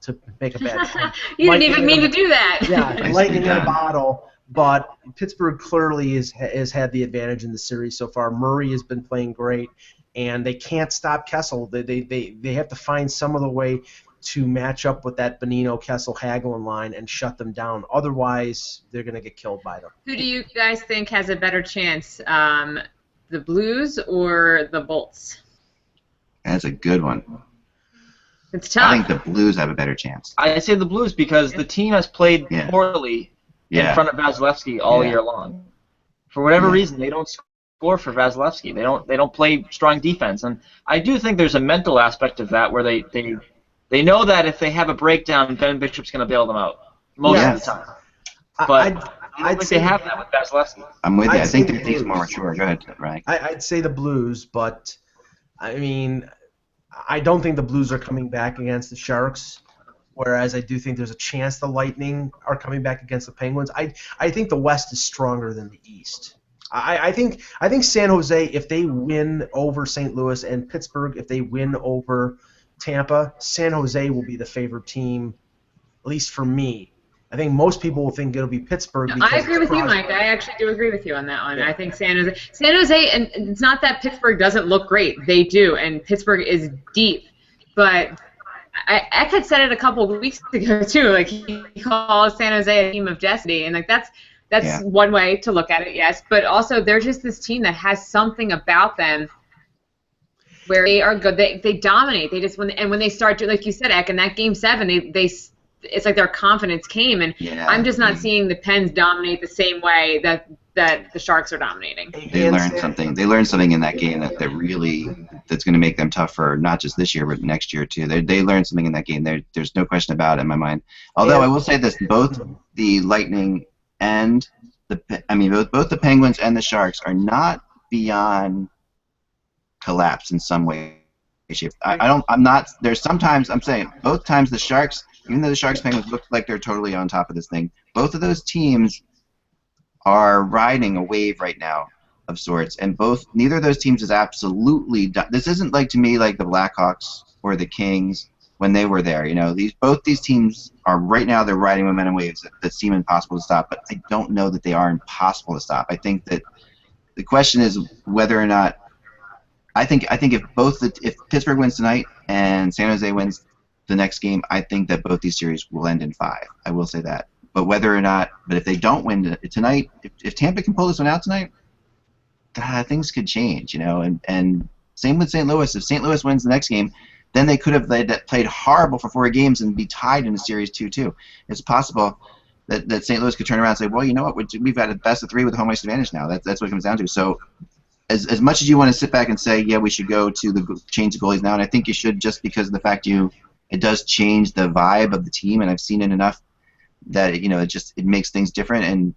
to make a bad point. You didn't even mean to do that. Yeah, lightning in a bottle. But Pittsburgh clearly has had the advantage in the series so far. Murray has been playing great, and they can't stop Kessel. They have to find some other way to match up with that Bonino, Kessel, Hagelin line and shut them down. Otherwise, they're going to get killed by them. Who do you guys think has a better chance, the Blues or the Bolts? That's a good one. It's tough. I think the Blues have a better chance. I say the Blues because the team has played poorly in front of Vasilevsky all year long. For whatever reason, they don't score for Vasilevsky. They don't play strong defense, and I do think there's a mental aspect of that where they know that if they have a breakdown, Ben Bishop's going to bail them out most of the time. But I'd say they have that with Vasilevsky. I'm with you. I think their team's more mature. Go ahead, Ryan. I'd say the Blues, but I mean, I don't think the Blues are coming back against the Sharks, whereas I do think there's a chance the Lightning are coming back against the Penguins. I think the West is stronger than the East. I think San Jose, if they win over St. Louis, and Pittsburgh, if they win over Tampa, San Jose will be the favored team, at least for me. I think most people will think it'll be Pittsburgh. I agree with you, Mike. I actually do agree with you on that one. Yeah. I think San Jose, and it's not that Pittsburgh doesn't look great. They do, and Pittsburgh is deep. But Eck had said it a couple of weeks ago too. Like he calls San Jose a team of destiny, and like that's one way to look at it. Yes, but also they're just this team that has something about them where they are good. They dominate. They just when they start to, like you said, Eck, in that Game 7, they it's like their confidence came, and I'm just not seeing the Pens dominate the same way that the Sharks are dominating. They learned something. They learned something in that game that's going to make them tougher, not just this year, but next year too. They learned something in that game. There's no question about it in my mind. Although I will say this: both the Lightning and both the Penguins and the Sharks are not beyond collapse in some way, shape. There's sometimes I'm saying both times the Sharks. Even though the Sharks Penguins look like they're totally on top of this thing, both of those teams are riding a wave right now of sorts, and neither of those teams is absolutely done. This isn't like, to me, like the Blackhawks or the Kings when they were there. You know, both these teams are right now, they're riding momentum waves that seem impossible to stop, but I don't know that they are impossible to stop. I think that the question is whether or not I think if Pittsburgh wins tonight and San Jose wins the next game, I think that both these series will end in 5. I will say that. But if they don't win tonight, if Tampa can pull this one out tonight, God, things could change, you know. And same with St. Louis. If St. Louis wins the next game, then they could have played horrible for 4 games and be tied in the series 2-2. It's possible that St. Louis could turn around and say, well, you know what, we've got a best of 3 with home ice advantage now. That's what it comes down to. So as much as you want to sit back and say, yeah, we should go to change the goalies now, and I think you should, just because of the fact it does change the vibe of the team, and I've seen it enough that it makes things different.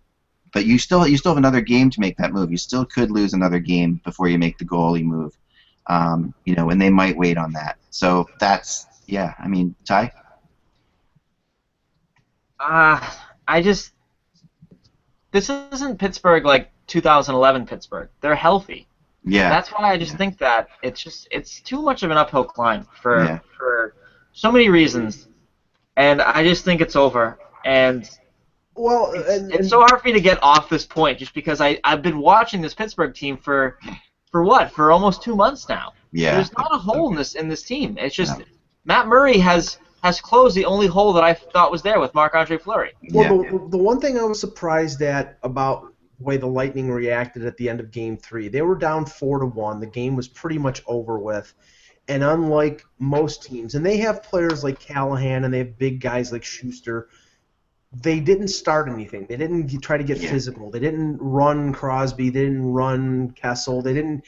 But you still have another game to make that move. You still could lose another game before you make the goalie move. And they might wait on that. So that's I mean, Ty. This isn't Pittsburgh like 2011 Pittsburgh. They're healthy. Yeah. That's why I just think that it's too much of an uphill climb for so many reasons, and I just think it's over. And it's so hard for me to get off this point just because I've been watching this Pittsburgh team for almost 2 months now. Yeah. There's not a hole in this team. It's just Matt Murray has closed the only hole that I thought was there with Marc-Andre Fleury. Well, the one thing I was surprised at about the way the Lightning reacted at the end of Game 3, they were down 4-1. The game was pretty much over with. And unlike most teams, and they have players like Callahan and they have big guys like Schuster, they didn't start anything. They didn't try to get physical. They didn't run Crosby. They didn't run Kessel. They didn't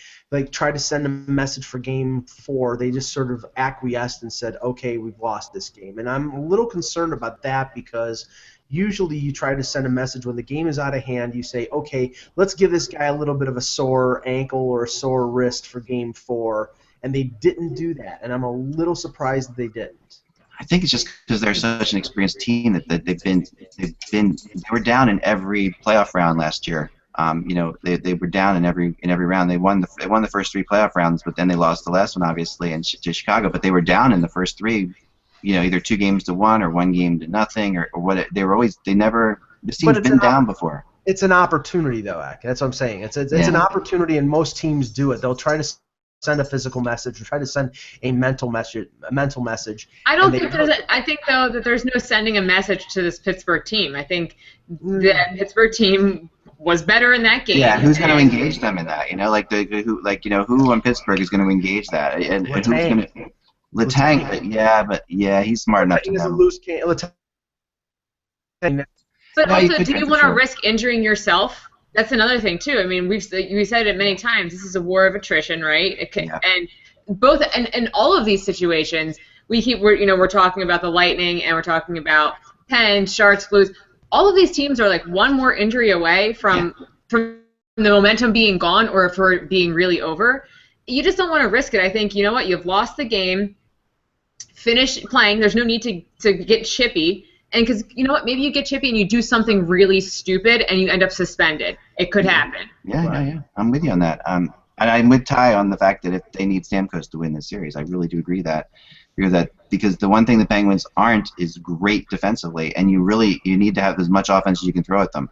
try to send a message for Game 4. They just sort of acquiesced and said, okay, we've lost this game. And I'm a little concerned about that because usually you try to send a message when the game is out of hand. You say, okay, let's give this guy a little bit of a sore ankle or a sore wrist for Game 4. And they didn't do that. And I'm a little surprised that they didn't. I think it's just because they're such an experienced team that they were down in every playoff round last year. They were down in every round. They won the first 3 playoff rounds, but then they lost the last one, obviously, to Chicago. But they were down in the first 3, either 2 games to 1 or 1 game to nothing or what. This team's been down before. It's an opportunity, though, Ak. That's what I'm saying. It's an opportunity, and most teams do it. They'll try to send a physical message or try to send a mental message. I don't think I think though that there's no sending a message to this Pittsburgh team. I think the Pittsburgh team was better in that game. Yeah, who's going to engage them in that? Who on Pittsburgh is going to engage that? And who's going to Letang? He's smart enough to know. But also, do you want to risk injuring yourself? That's another thing too. I mean, we said it many times. This is a war of attrition, right? And both and all of these situations, we're talking about the Lightning and we're talking about Penn, Sharks, Blues. All of these teams are like one more injury away from the momentum being gone or for it being really over. You just don't want to risk it. I think you've lost the game. Finish playing. There's no need to get chippy. And because maybe you get chippy and you do something really stupid and you end up suspended. It could happen. Yeah. I'm with you on that. And I'm with Ty on the fact that if they need Stamkos to win this series, I really do agree that because the one thing the Penguins aren't is great defensively, and you need to have as much offense as you can throw at them.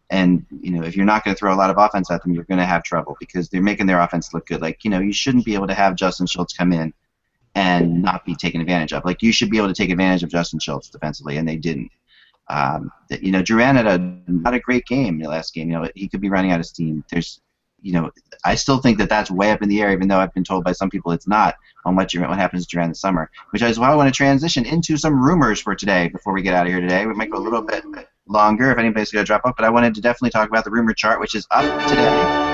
And if you're not going to throw a lot of offense at them, you're going to have trouble because they're making their offense look good. You shouldn't be able to have Justin Schultz come in and not be taken advantage of. You should be able to take advantage of Justin Schultz defensively, and they didn't. Duran had not a great game in the last game. He could be running out of steam. I still think that's way up in the air, even though I've been told by some people it's not on what happens during the summer, which is why I want to transition into some rumors for today before we get out of here today. We might go a little bit longer if anybody's going to drop up, but I wanted to definitely talk about the rumor chart, which is up today.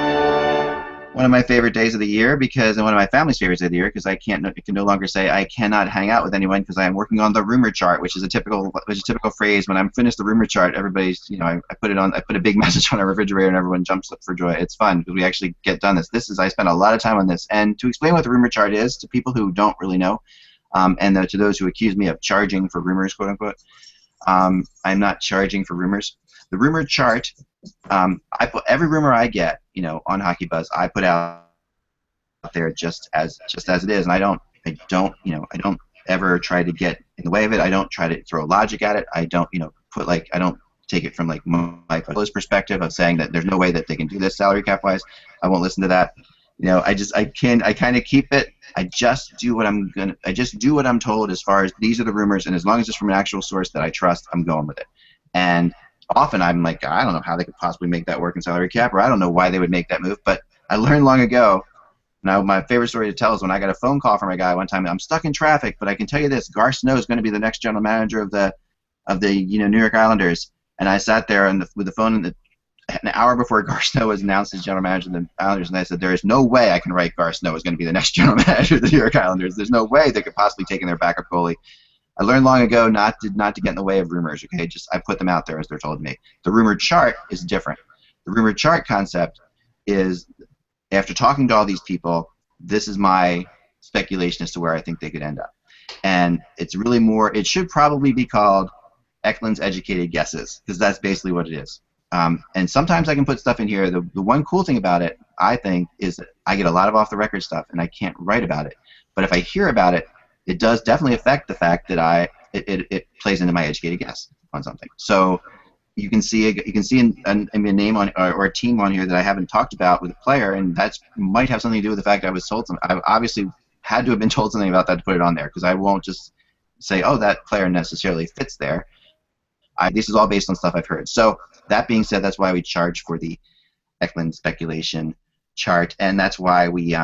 One of my favorite days of the year and one of my family's favorites of the year because I can no longer say I cannot hang out with anyone because I am working on the rumor chart, which is a typical phrase. When I'm finished the rumor chart, everybody's I put a big message on our refrigerator and everyone jumps up for joy. It's fun because we actually get done this. I spent a lot of time on this, and to explain what the rumor chart is to people who don't really know, and to those who accuse me of charging for rumors, quote unquote, I'm not charging for rumors. The rumor chart, I put every rumor I get, on Hockey Buzz, I put out there just as it is, and I don't ever try to get in the way of it. I don't try to throw logic at it. I don't, I don't take it from my close perspective of saying that there's no way that they can do this salary cap wise. I won't listen to that. I kind of keep it. I just do what I'm told as far as these are the rumors, and as long as it's from an actual source that I trust, I'm going with it. And often I'm like, I don't know how they could possibly make that work in salary cap, or I don't know why they would make that move. But I learned long ago. Now, my favorite story to tell is when I got a phone call from a guy one time. I'm stuck in traffic, but I can tell you this: Gar Snow is going to be the next general manager of the New York Islanders. And I sat there with the phone an hour before Gar Snow was announced as general manager of the Islanders, and I said, there is no way I can write Gar Snow is going to be the next general manager of the New York Islanders. There's no way they could possibly take in their backup goalie. I learned long ago not to get in the way of rumors. Okay, just I put them out there as they're told to me. The rumor chart is different. The rumor chart concept is, after talking to all these people, this is my speculation as to where I think they could end up. And it's really more, it should probably be called Eklund's Educated Guesses, because that's basically what it is. And sometimes I can put stuff in here. The one cool thing about it, I think, is that I get a lot of off-the-record stuff, and I can't write about it. But if I hear about it, it does definitely affect the fact that it plays into my educated guess on something. So you can see a name on or a team on here that I haven't talked about with a player, and that might have something to do with the fact I was told something. I obviously had to have been told something about that to put it on there, because I won't just say, oh, that player necessarily fits there. This is all based on stuff I've heard. So that being said, that's why we charge for the Eklund speculation chart, and that's why we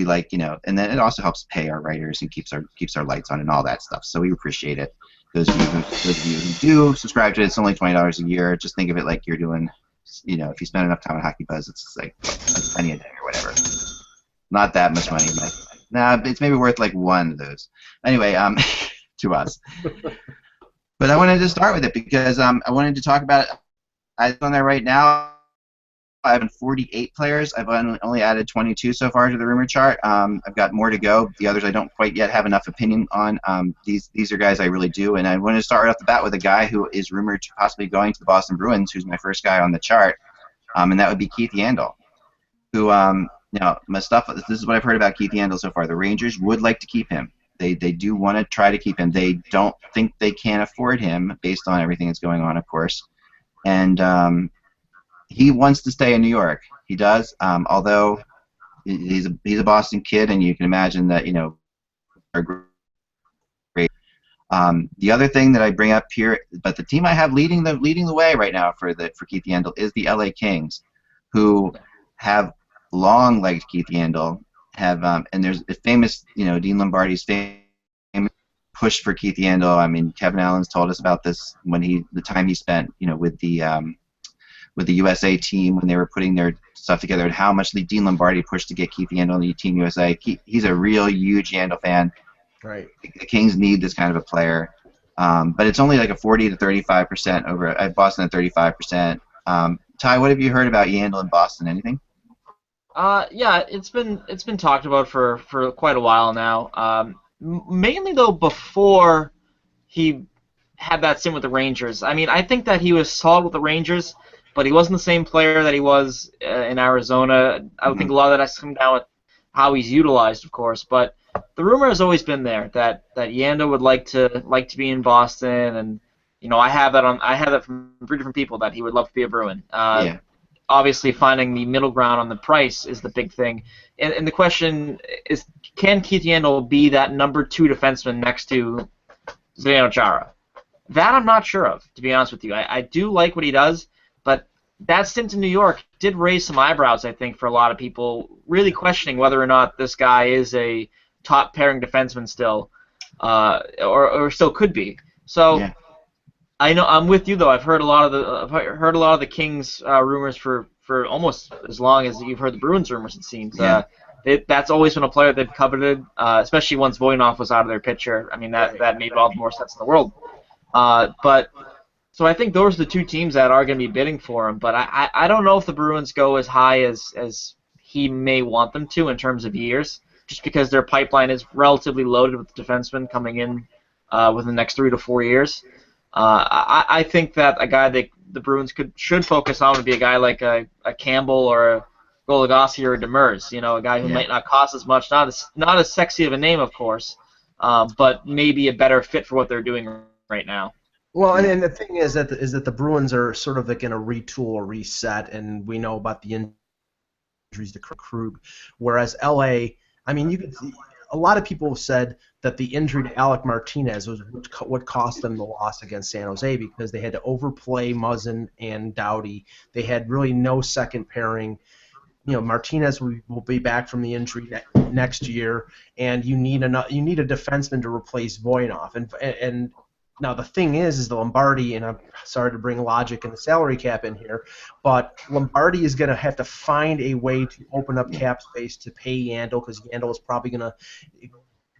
like, you know, and then it also helps pay our writers and keeps our lights on and all that stuff. So we appreciate it. Those of you who do subscribe to it, it's only $20 a year. Just think of it like you're doing, you know, if you spend enough time on Hockey Buzz, it's like a penny a day or whatever. Not that much money, but nah, it's maybe worth like one of those. Anyway, to us. But I wanted to start with it because I wanted to talk about it. I'm on there right now. I have 48 players. I've only added 22 so far to the rumor chart. I've got more to go. The others I don't quite yet have enough opinion on. These are guys I really do, and I wanted to start right off the bat with a guy who is rumored to possibly going to the Boston Bruins, who's my first guy on the chart, and that would be Keith Yandle, who, my stuff. This is what I've heard about Keith Yandle so far. The Rangers would like to keep him. They do want to try to keep him. They don't think they can afford him based on everything that's going on, of course, and he wants to stay in New York. He does, although he's a Boston kid, and you can imagine that, you know, are great. The other thing that I bring up here, but the team I have leading the way right now for Keith Yandle is the LA Kings, who have long liked Keith Yandle. And there's a famous, you know, Dean Lombardi's famous push for Keith Yandle. I mean, Kevin Allen's told us about this when the time he spent, you know, with the USA team when they were putting their stuff together, and how much Dean Lombardi pushed to get Keith Yandle on the Team USA. He's a real huge Yandle fan. Right. The Kings need this kind of a player, but it's only like a 40 to 35% over at Boston at 35%. Ty, what have you heard about Yandle in Boston? Anything? Yeah, it's been talked about for quite a while now. Mainly though before he had that stint with the Rangers. I mean, I think that he was solid with the Rangers, but he wasn't the same player that he was in Arizona. I would think a lot of that has to come down with how he's utilized, of course. But the rumor has always been there that Yandle would like to be in Boston, and you know, I have that from 3 different people that he would love to be a Bruin. Yeah. Obviously, finding the middle ground on the price is the big thing. And the question is, can Keith Yandle be that number 2 defenseman next to Zdeno Chara? That I'm not sure of, to be honest with you. I do like what he does, but that stint in New York did raise some eyebrows, I think, for a lot of people, really questioning whether or not this guy is a top pairing defenseman still, or still could be. So. Yeah. I know I'm with you though. I've heard a lot of the Kings rumors for almost as long as you've heard the Bruins rumors. It seems. Yeah. That's always been a player they've coveted, especially once Voynov was out of their picture. I mean that made all the more sense in the world. But so I think those are the 2 teams that are going to be bidding for him. But I don't know if the Bruins go as high as he may want them to in terms of years, just because their pipeline is relatively loaded with defensemen coming in within the next 3 to 4 years. I think that a guy that the Bruins should focus on would be a guy like a Campbell or a Goligoski or a Demers. You know, a guy who might not cost as much, not as sexy of a name, of course, but maybe a better fit for what they're doing right now. Well, and the thing is that the Bruins are sort of like in a retool or reset, and we know about the injuries to Krug, whereas LA, I mean, a lot of people have said that the injury to Alec Martinez was what cost them the loss against San Jose, because they had to overplay Muzzin and Doughty. They had really no second pairing. You know, Martinez will be back from the injury next year, and you need a defenseman to replace Voynov. And now the thing is the Lombardi, and I'm sorry to bring logic and the salary cap in here, but Lombardi is going to have to find a way to open up cap space to pay Yandle, because Yandle is probably going to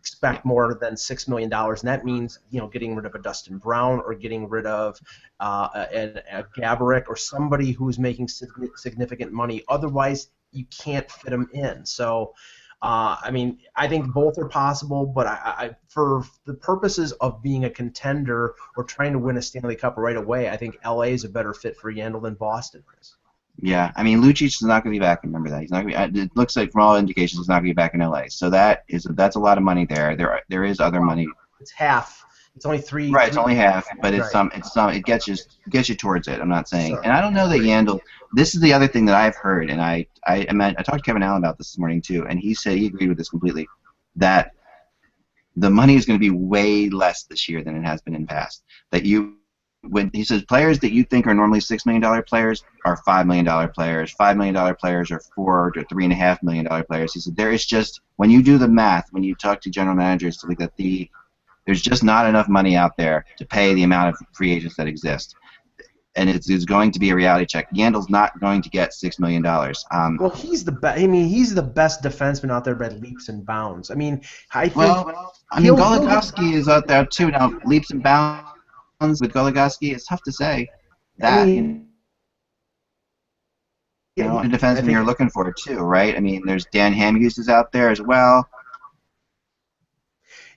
expect more than $6 million, and that means getting rid of a Dustin Brown or getting rid of a Gaborik or somebody who's making significant money. Otherwise, you can't fit them in. So, I mean, I think both are possible, but for the purposes of being a contender or trying to win a Stanley Cup right away, I think LA is a better fit for Yandle than Boston is. Yeah, I mean, Lucic is not going to be back. Remember that he's not going to be. It looks like from all indications he's not going to be back in LA. So that's a lot of money there. There is other money. It's half. It's only three. Right, it's only half, but right. It gets you towards it. I'm not saying, and I don't know that Yandle. This is the other thing that I've heard, and I talked to Kevin Allen about this morning too, and he said he agreed with this completely, that the money is going to be way less this year than it has been in the past. When he says players that you think are normally $6 million players are $5 million players, $5 million players are $4 to $3.5 million players. He said there is just, when you do the math, when you talk to general managers, like that, there's just not enough money out there to pay the amount of free agents that exist, and it's going to be a reality check. Yandle's not going to get $6 million. Well, he's the best. I mean, he's the best defenseman out there by leaps and bounds. I mean, Goligoski is out there too now, leaps and bounds. With Goligoski, it's tough to say that. A defenseman you're looking for too, right? I mean, there's Dan Hamhuis is out there as well.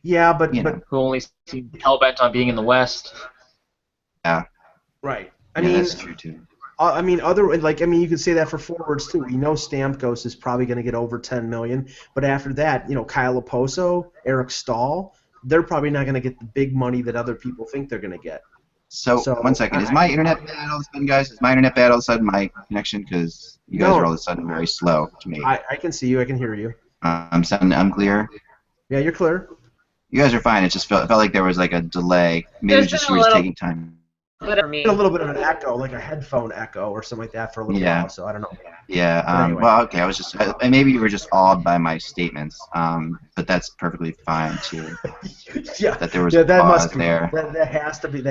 Yeah, but who only seemed hell-bent on being in the West. Yeah. Right. I mean, that's true too. You could say that for forwards too. We know Stamkos is probably going to get over $10 million, but after that, Kyle Oposo, Eric Stahl, they're probably not going to get the big money that other people think they're going to get. So 1 second. Is my internet bad all of a sudden, guys? Is my internet bad all of a sudden, my connection? Because you guys are all of a sudden very slow to me. I can see you. I can hear you. I'm clear? Yeah, you're clear. You guys are fine. It just felt like there was like a delay. Maybe just you were just taking time. A little bit of an echo, like a headphone echo or something like that for a little while, so I don't know. Yeah, anyway. Well, okay, I was just, maybe you were just awed by my statements, but that's perfectly fine, too. That there was a pause there. That has to be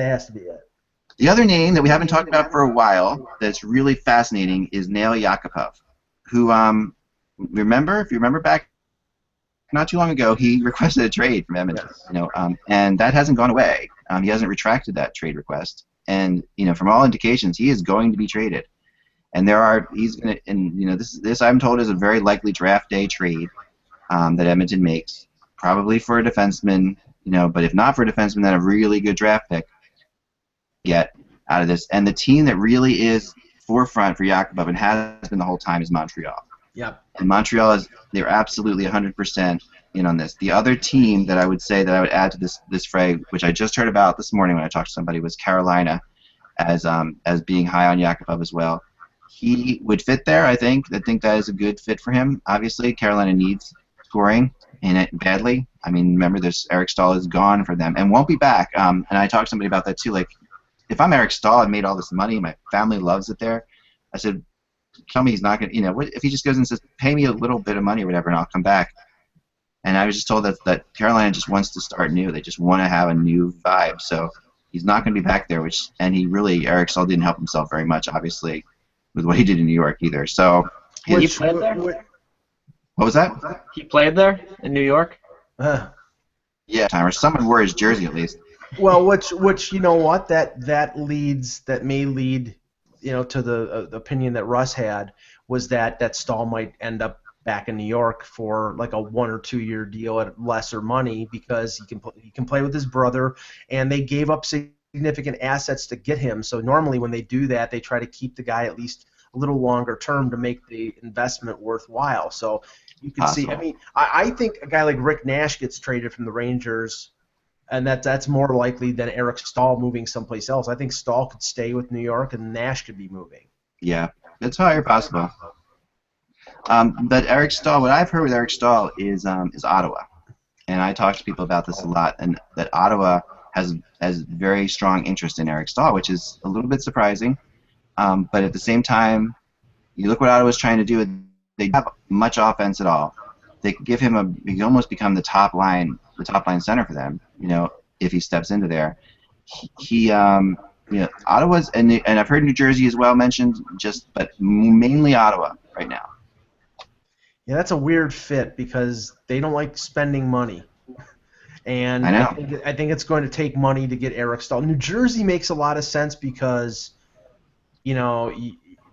it. The other name that we haven't talked about for a while that's really fascinating is Nail Yakupov, who, if you remember back not too long ago, he requested a trade from Edmonton, and that hasn't gone away. He hasn't retracted that trade request. And from all indications, he is going to be traded. And this I'm told is a very likely draft day trade that Edmonton makes, probably for a defenseman. But if not for a defenseman, then a really good draft pick get out of this. And the team that really is forefront for Yakupov and has been the whole time is Montreal. Yep. And Montreal they're absolutely 100% in on this. The other team that I would say that I would add to this fray, which I just heard about this morning when I talked to somebody, was Carolina as being high on Yakupov as well. He would fit there, I think. I think that is a good fit for him. Obviously, Carolina needs scoring in it badly. I mean, remember, Eric Stahl is gone for them and won't be back. And I talked to somebody about that too. Like, if I'm Eric Stahl, I've made all this money, my family loves it there. I said, tell me he's not going to, what if he just goes and says, pay me a little bit of money or whatever, and I'll come back. And I was just told that Carolina just wants to start new. They just want to have a new vibe. So he's not going to be back there, Eric Stahl didn't help himself very much, obviously, with what he did in New York either. So he played there? What was that? He played there in New York? Yeah, or someone wore his jersey at least. Well, which you know what, that may lead to the opinion that Russ had, was that Stahl might end up back in New York for like a 1 or 2 year deal at lesser money because he can play with his brother, and they gave up significant assets to get him. So normally when they do that, they try to keep the guy at least a little longer term to make the investment worthwhile. So you can see. I mean, I think a guy like Rick Nash gets traded from the Rangers, and that's more likely than Eric Stahl moving someplace else. I think Stahl could stay with New York, and Nash could be moving. Yeah, that's highly possible. But Eric Stahl, what I've heard with Eric Stahl is Ottawa, and I talk to people about this a lot, and that Ottawa has very strong interest in Eric Stahl, which is a little bit surprising. But at the same time, you look what Ottawa's trying to do. They don't have much offense at all. They could give him he could almost become the top line center for them. If he steps into there, Ottawa's and I've heard New Jersey as well mentioned, but mainly Ottawa right now. Yeah, that's a weird fit because they don't like spending money. And I know. I think it's going to take money to get Eric Staal. New Jersey makes a lot of sense because, you know,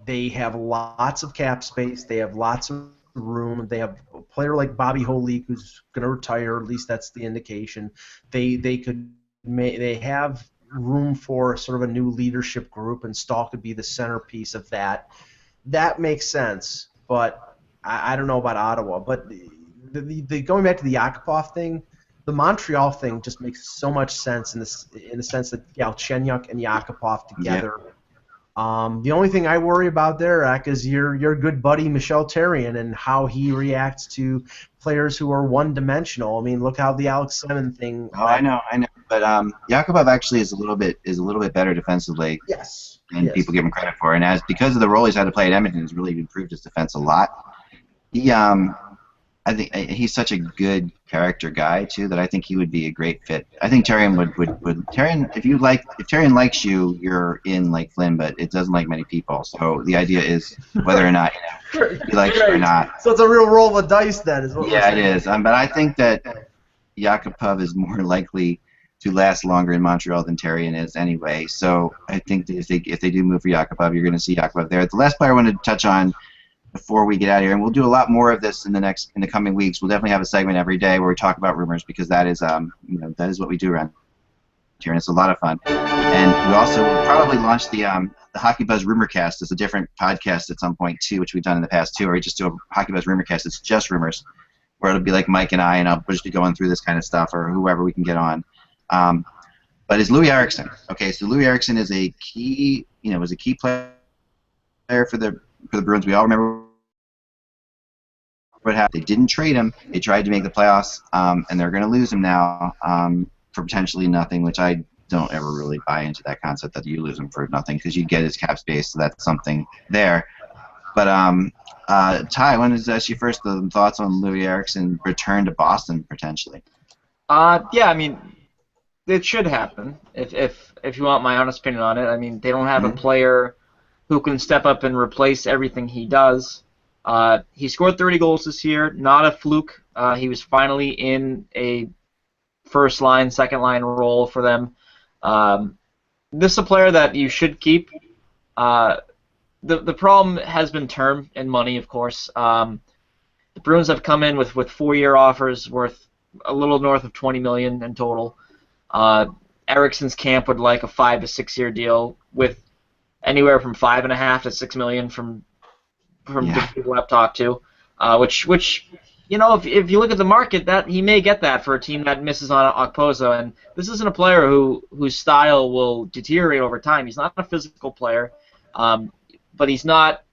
they have lots of cap space. They have lots of room. They have a player like Bobby Holik who's going to retire. At least that's the indication. They have room for sort of a new leadership group, and Staal could be the centerpiece of that. That makes sense, but I don't know about Ottawa. But the going back to the Yakupov thing, the Montreal thing just makes so much sense in the sense that Galchenyuk and Yakupov together. Yep. The only thing I worry about there, Ak, is your good buddy Michel Therrien and how he reacts to players who are one-dimensional. I mean, look how the Alex Semin thing. Oh, I know. But Yakupov actually is a little bit better defensively than people give him credit for, and because of the role he's had to play at Edmonton, he's really improved his defense a lot. I think he's such a good character guy too that I think he would be a great fit. I think Therrien would Therrien, if Therrien likes you, you're in like Flynn, but it doesn't like many people. So the idea is whether or not he likes you or not. So it's a real roll of dice then, is what we're saying. It is. But I think that Yakupov is more likely to last longer in Montreal than Therrien is anyway. So I think that if they do move for Yakupov, you're going to see Yakupov there. The last player I wanted to touch on before we get out of here, and we'll do a lot more of this in the coming weeks. We'll definitely have a segment every day where we talk about rumors because that is that is what we do around here, and it's a lot of fun. And we also will probably launch the Hockey Buzz Rumorcast as a different podcast at some point too, which we've done in the past too, or we just do a Hockey Buzz Rumorcast. It's just rumors, where it'll be like Mike and I, and I'll just be going through this kind of stuff, or whoever we can get on. But is Louis Eriksson? Okay, so Louis Eriksson is a key, was a key player for the Bruins. We all remember what happened. They didn't trade him. They tried to make the playoffs, and they're going to lose him now for potentially nothing, which I don't ever really buy into that concept that you lose him for nothing because you get his cap space, so that's something there. But Ty, I wanted to ask you first the thoughts on Louis Eriksson return to Boston potentially. Yeah, I mean, it should happen. If you want my honest opinion on it, I mean, they don't have a player who can step up and replace everything he does. He scored 30 goals this year, not a fluke. He was finally in a first-line, second-line role for them. This is a player that you should keep. The problem has been term and money, of course. The Bruins have come in with 4-year offers worth a little north of $20 million in total. Eriksson's camp would like a 5 to 6 year deal with anywhere from $5.5 to $6 million from the people I've talked to, which if you look at the market, that he may get that for a team that misses on Okposo, and this isn't a player whose style will deteriorate over time. He's not a physical player, but he's not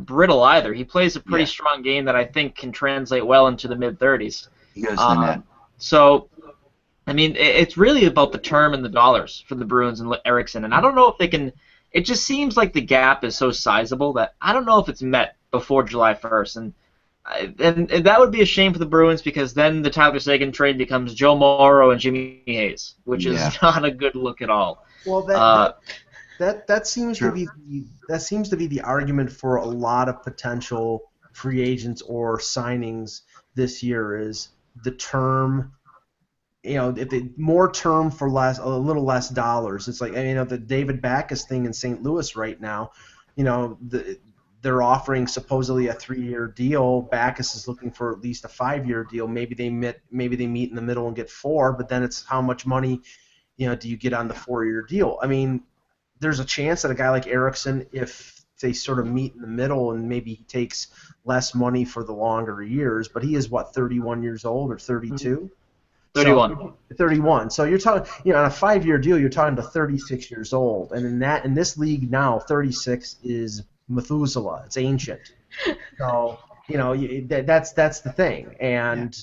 brittle either. He plays a pretty strong game that I think can translate well into the mid-30s. He goes to the net. So, I mean, it's really about the term and the dollars for the Bruins and Eriksson, and I don't know if they can. It just seems like the gap is so sizable that I don't know if it's met before July 1st, and that would be a shame for the Bruins because then the Tyler Seguin trade becomes Joe Morrow and Jimmy Hayes, which is not a good look at all. Well, that seems to be the argument for a lot of potential free agents or signings this year is the term. More term for a little less dollars. It's like the David Backes thing in St. Louis right now. They're offering supposedly a 3-year deal. Backes is looking for at least a 5-year deal. Maybe they meet in the middle and get 4, but then it's how much money do you get on the 4-year deal? I mean, there's a chance that a guy like Eriksson, if they sort of meet in the middle and maybe he takes less money for the longer years, but he is 31 years old or 32. 31. So, 31. So you're talking, on a 5-year deal, you're talking to 36 years old, and in this league now, 36 is Methuselah. It's ancient. So that's the thing, and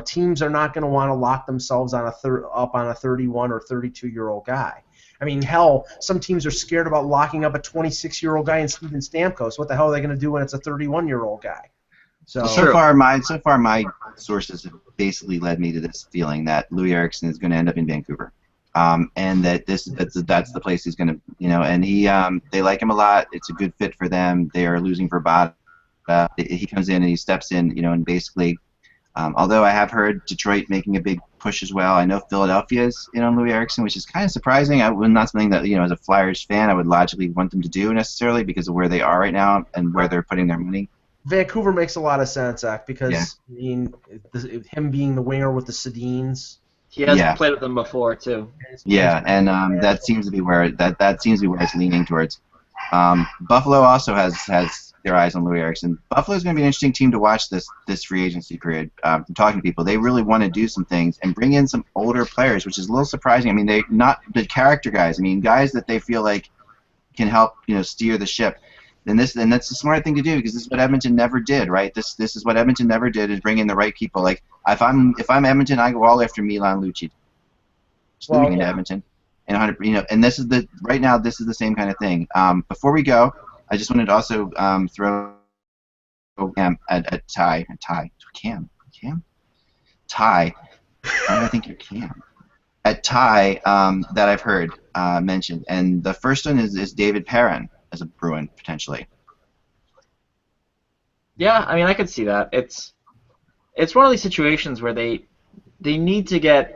teams are not going to want to lock themselves on up on a 31 or 32-year-old guy. I mean, hell, some teams are scared about locking up a 26-year-old guy in Steven Stamkos. What the hell are they going to do when it's a 31-year-old guy? So far, my sources have basically led me to this feeling that Louis Eriksson is going to end up in Vancouver, and that that's the place he's going to, and they like him a lot. It's a good fit for them. They are losing for Bada. He comes in and he steps in, and basically, although I have heard Detroit making a big push as well. I know Philadelphia's in on Louis Erickson, which is kind of surprising. Not something that, as a Flyers fan, I would logically want them to do necessarily because of where they are right now and where they're putting their money. Vancouver makes a lot of sense, Zach, because Yeah. Him being the winger with the Sedins. He has played with them before too. Yeah, and that seems to be where that seems to be where it's leaning towards. Buffalo also has their eyes on Louis Erickson. Buffalo's going to be an interesting team to watch this free agency period. From talking to people, they really want to do some things and bring in some older players, which is a little surprising. I mean, they not the character guys. I mean, guys that they feel like can help steer the ship. And that's a smart thing to do because this is what Edmonton never did, right? This is what Edmonton never did is bring in the right people. Like if I'm Edmonton, I go all after Milan Lucic. In Edmonton, and 100, and this is right now. This is the same kind of thing. Before we go, I just wanted to also throw at Ty. Cam. Ty. I think you're Cam. At Ty that I've heard mentioned, and the first one is David Perrin as a Bruin potentially. Yeah, I mean I could see that. It's one of these situations where they need to get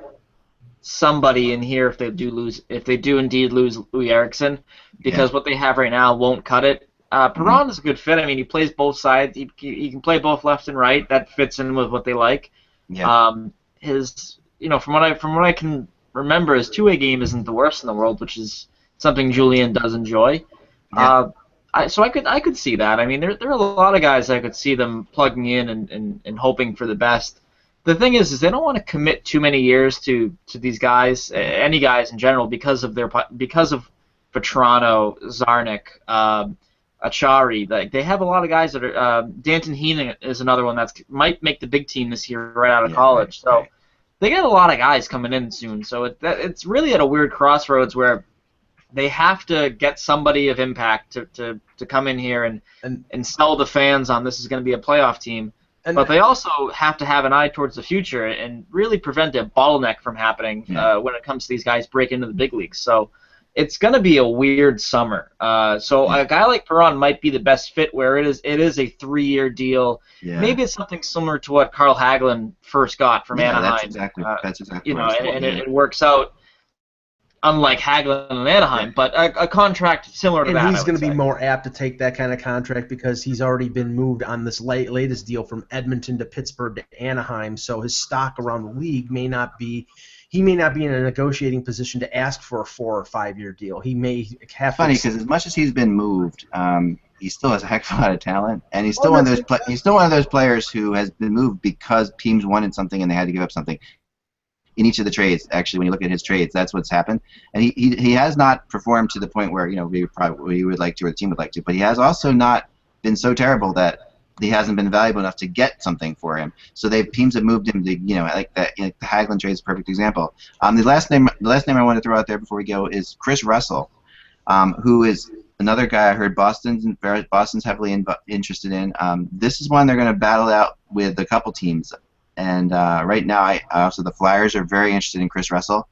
somebody in here if they do indeed lose Louis Erickson, because what they have right now won't cut it. Perron is a good fit. I mean, he plays both sides. He can play both left and right. That fits in with what they like. Yeah. From what I can remember, his two-way game isn't the worst in the world, which is something Julian does enjoy. Yeah. So I could see that. I mean, there are a lot of guys I could see them plugging in and hoping for the best. The thing is they don't want to commit too many years to these guys, any guys in general, because of Vetrano, Zarnik, Achari. Like they have a lot of guys that are. Danton Heaney is another one that might make the big team this year right out of college. Right. So they got a lot of guys coming in soon. So it's really at a weird crossroads where they have to get somebody of impact to come in here and sell the fans on this is going to be a playoff team. But they also have to have an eye towards the future and really prevent a bottleneck from happening when it comes to these guys breaking into the big leagues. So it's going to be a weird summer. So a guy like Perron might be the best fit where it is a 3-year deal. Yeah. Maybe it's something similar to what Carl Hagelin first got from Anaheim. That's exactly and it works out. Unlike Hagelin and Anaheim, but a contract similar to that. And he's going to be more apt to take that kind of contract because he's already been moved on this latest deal from Edmonton to Pittsburgh to Anaheim. So his stock around the league may not be. He may not be in a negotiating position to ask for a 4 or 5 year deal. He may have. Funny because as much as he's been moved, he still has a heck of a lot of talent, and he's still one of those players who has been moved because teams wanted something and they had to give up something. In each of the trades, actually, when you look at his trades, that's what's happened. And he has not performed to the point where we would like to or the team would like to, but he has also not been so terrible that he hasn't been valuable enough to get something for him. So teams have moved him to like that. The Hagelin trade is a perfect example. The last name I want to throw out there before we go is Chris Russell, who is another guy I heard Boston's heavily interested in. This is one they're going to battle out with a couple teams. And right now, also the Flyers are very interested in Chris Russell,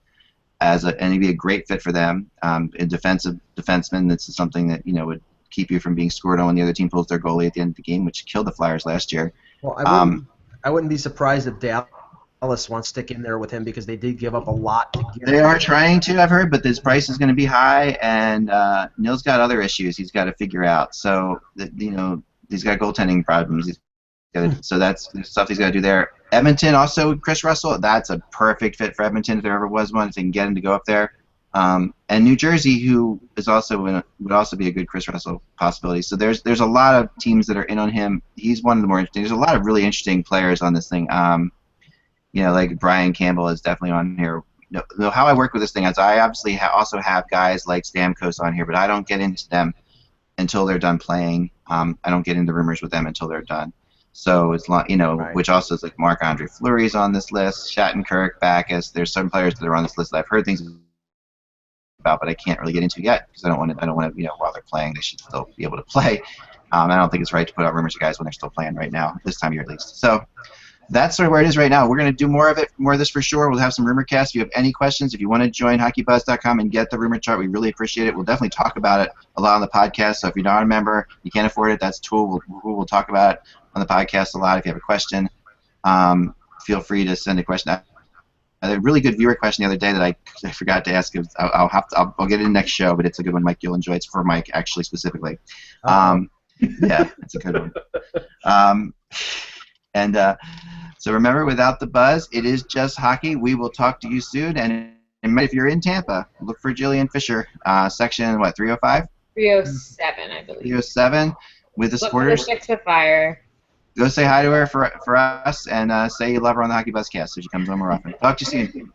and he'd be a great fit for them. A defensive defenseman. This is something that would keep you from being scored on when the other team pulls their goalie at the end of the game, which killed the Flyers last year. Well, I wouldn't be surprised if Dallas wants to stick in there with him because they did give up a lot to get him. They are trying to, I've heard, but this price is going to be high, and Neil's got other issues he's got to figure out. So he's got goaltending problems. So that's stuff he's got to do there. Edmonton also, Chris Russell, that's a perfect fit for Edmonton if there ever was one, if they can get him to go up there. And New Jersey, who is also would also be a good Chris Russell possibility. So there's a lot of teams that are in on him. He's one of the more interesting. There's a lot of really interesting players on this thing. Like Brian Campbell is definitely on here. How I work with this thing is I obviously also have guys like Stamkos on here, but I don't get into them until they're done playing. I don't get into rumors with them until they're done. So it's right. Which also is like Marc-Andre Fleury's on this list, Shattenkirk, Backus. There's some players that are on this list that I've heard things about, but I can't really get into yet because I don't want to. While they're playing, they should still be able to play. I don't think it's right to put out rumors of guys when they're still playing right now, this time of year at least. So that's sort of where it is right now. We're going to do more of this for sure. We'll have some rumor casts. If you have any questions, if you want to join HockeyBuzz.com and get the rumor chart, we really appreciate it. We'll definitely talk about it a lot on the podcast. So if you're not a member, you can't afford it, that's cool. We'll talk about it on the podcast a lot. If you have a question, feel free to send a question. a really good viewer question the other day that I forgot to ask. I'll get it in next show, but it's a good one, Mike. You'll enjoy it. It's for Mike, actually, specifically. Yeah, it's a good one. So remember, without the buzz, it is just hockey. We will talk to you soon. And if you're in Tampa, look for Jillian Fisher, section, 305? 307, I believe. 307 with the supporters. Look for the 6 of Fire. Go say hi to her for us, and say you love her on the Hockey Buzzcast so she comes on more often. Talk to you soon.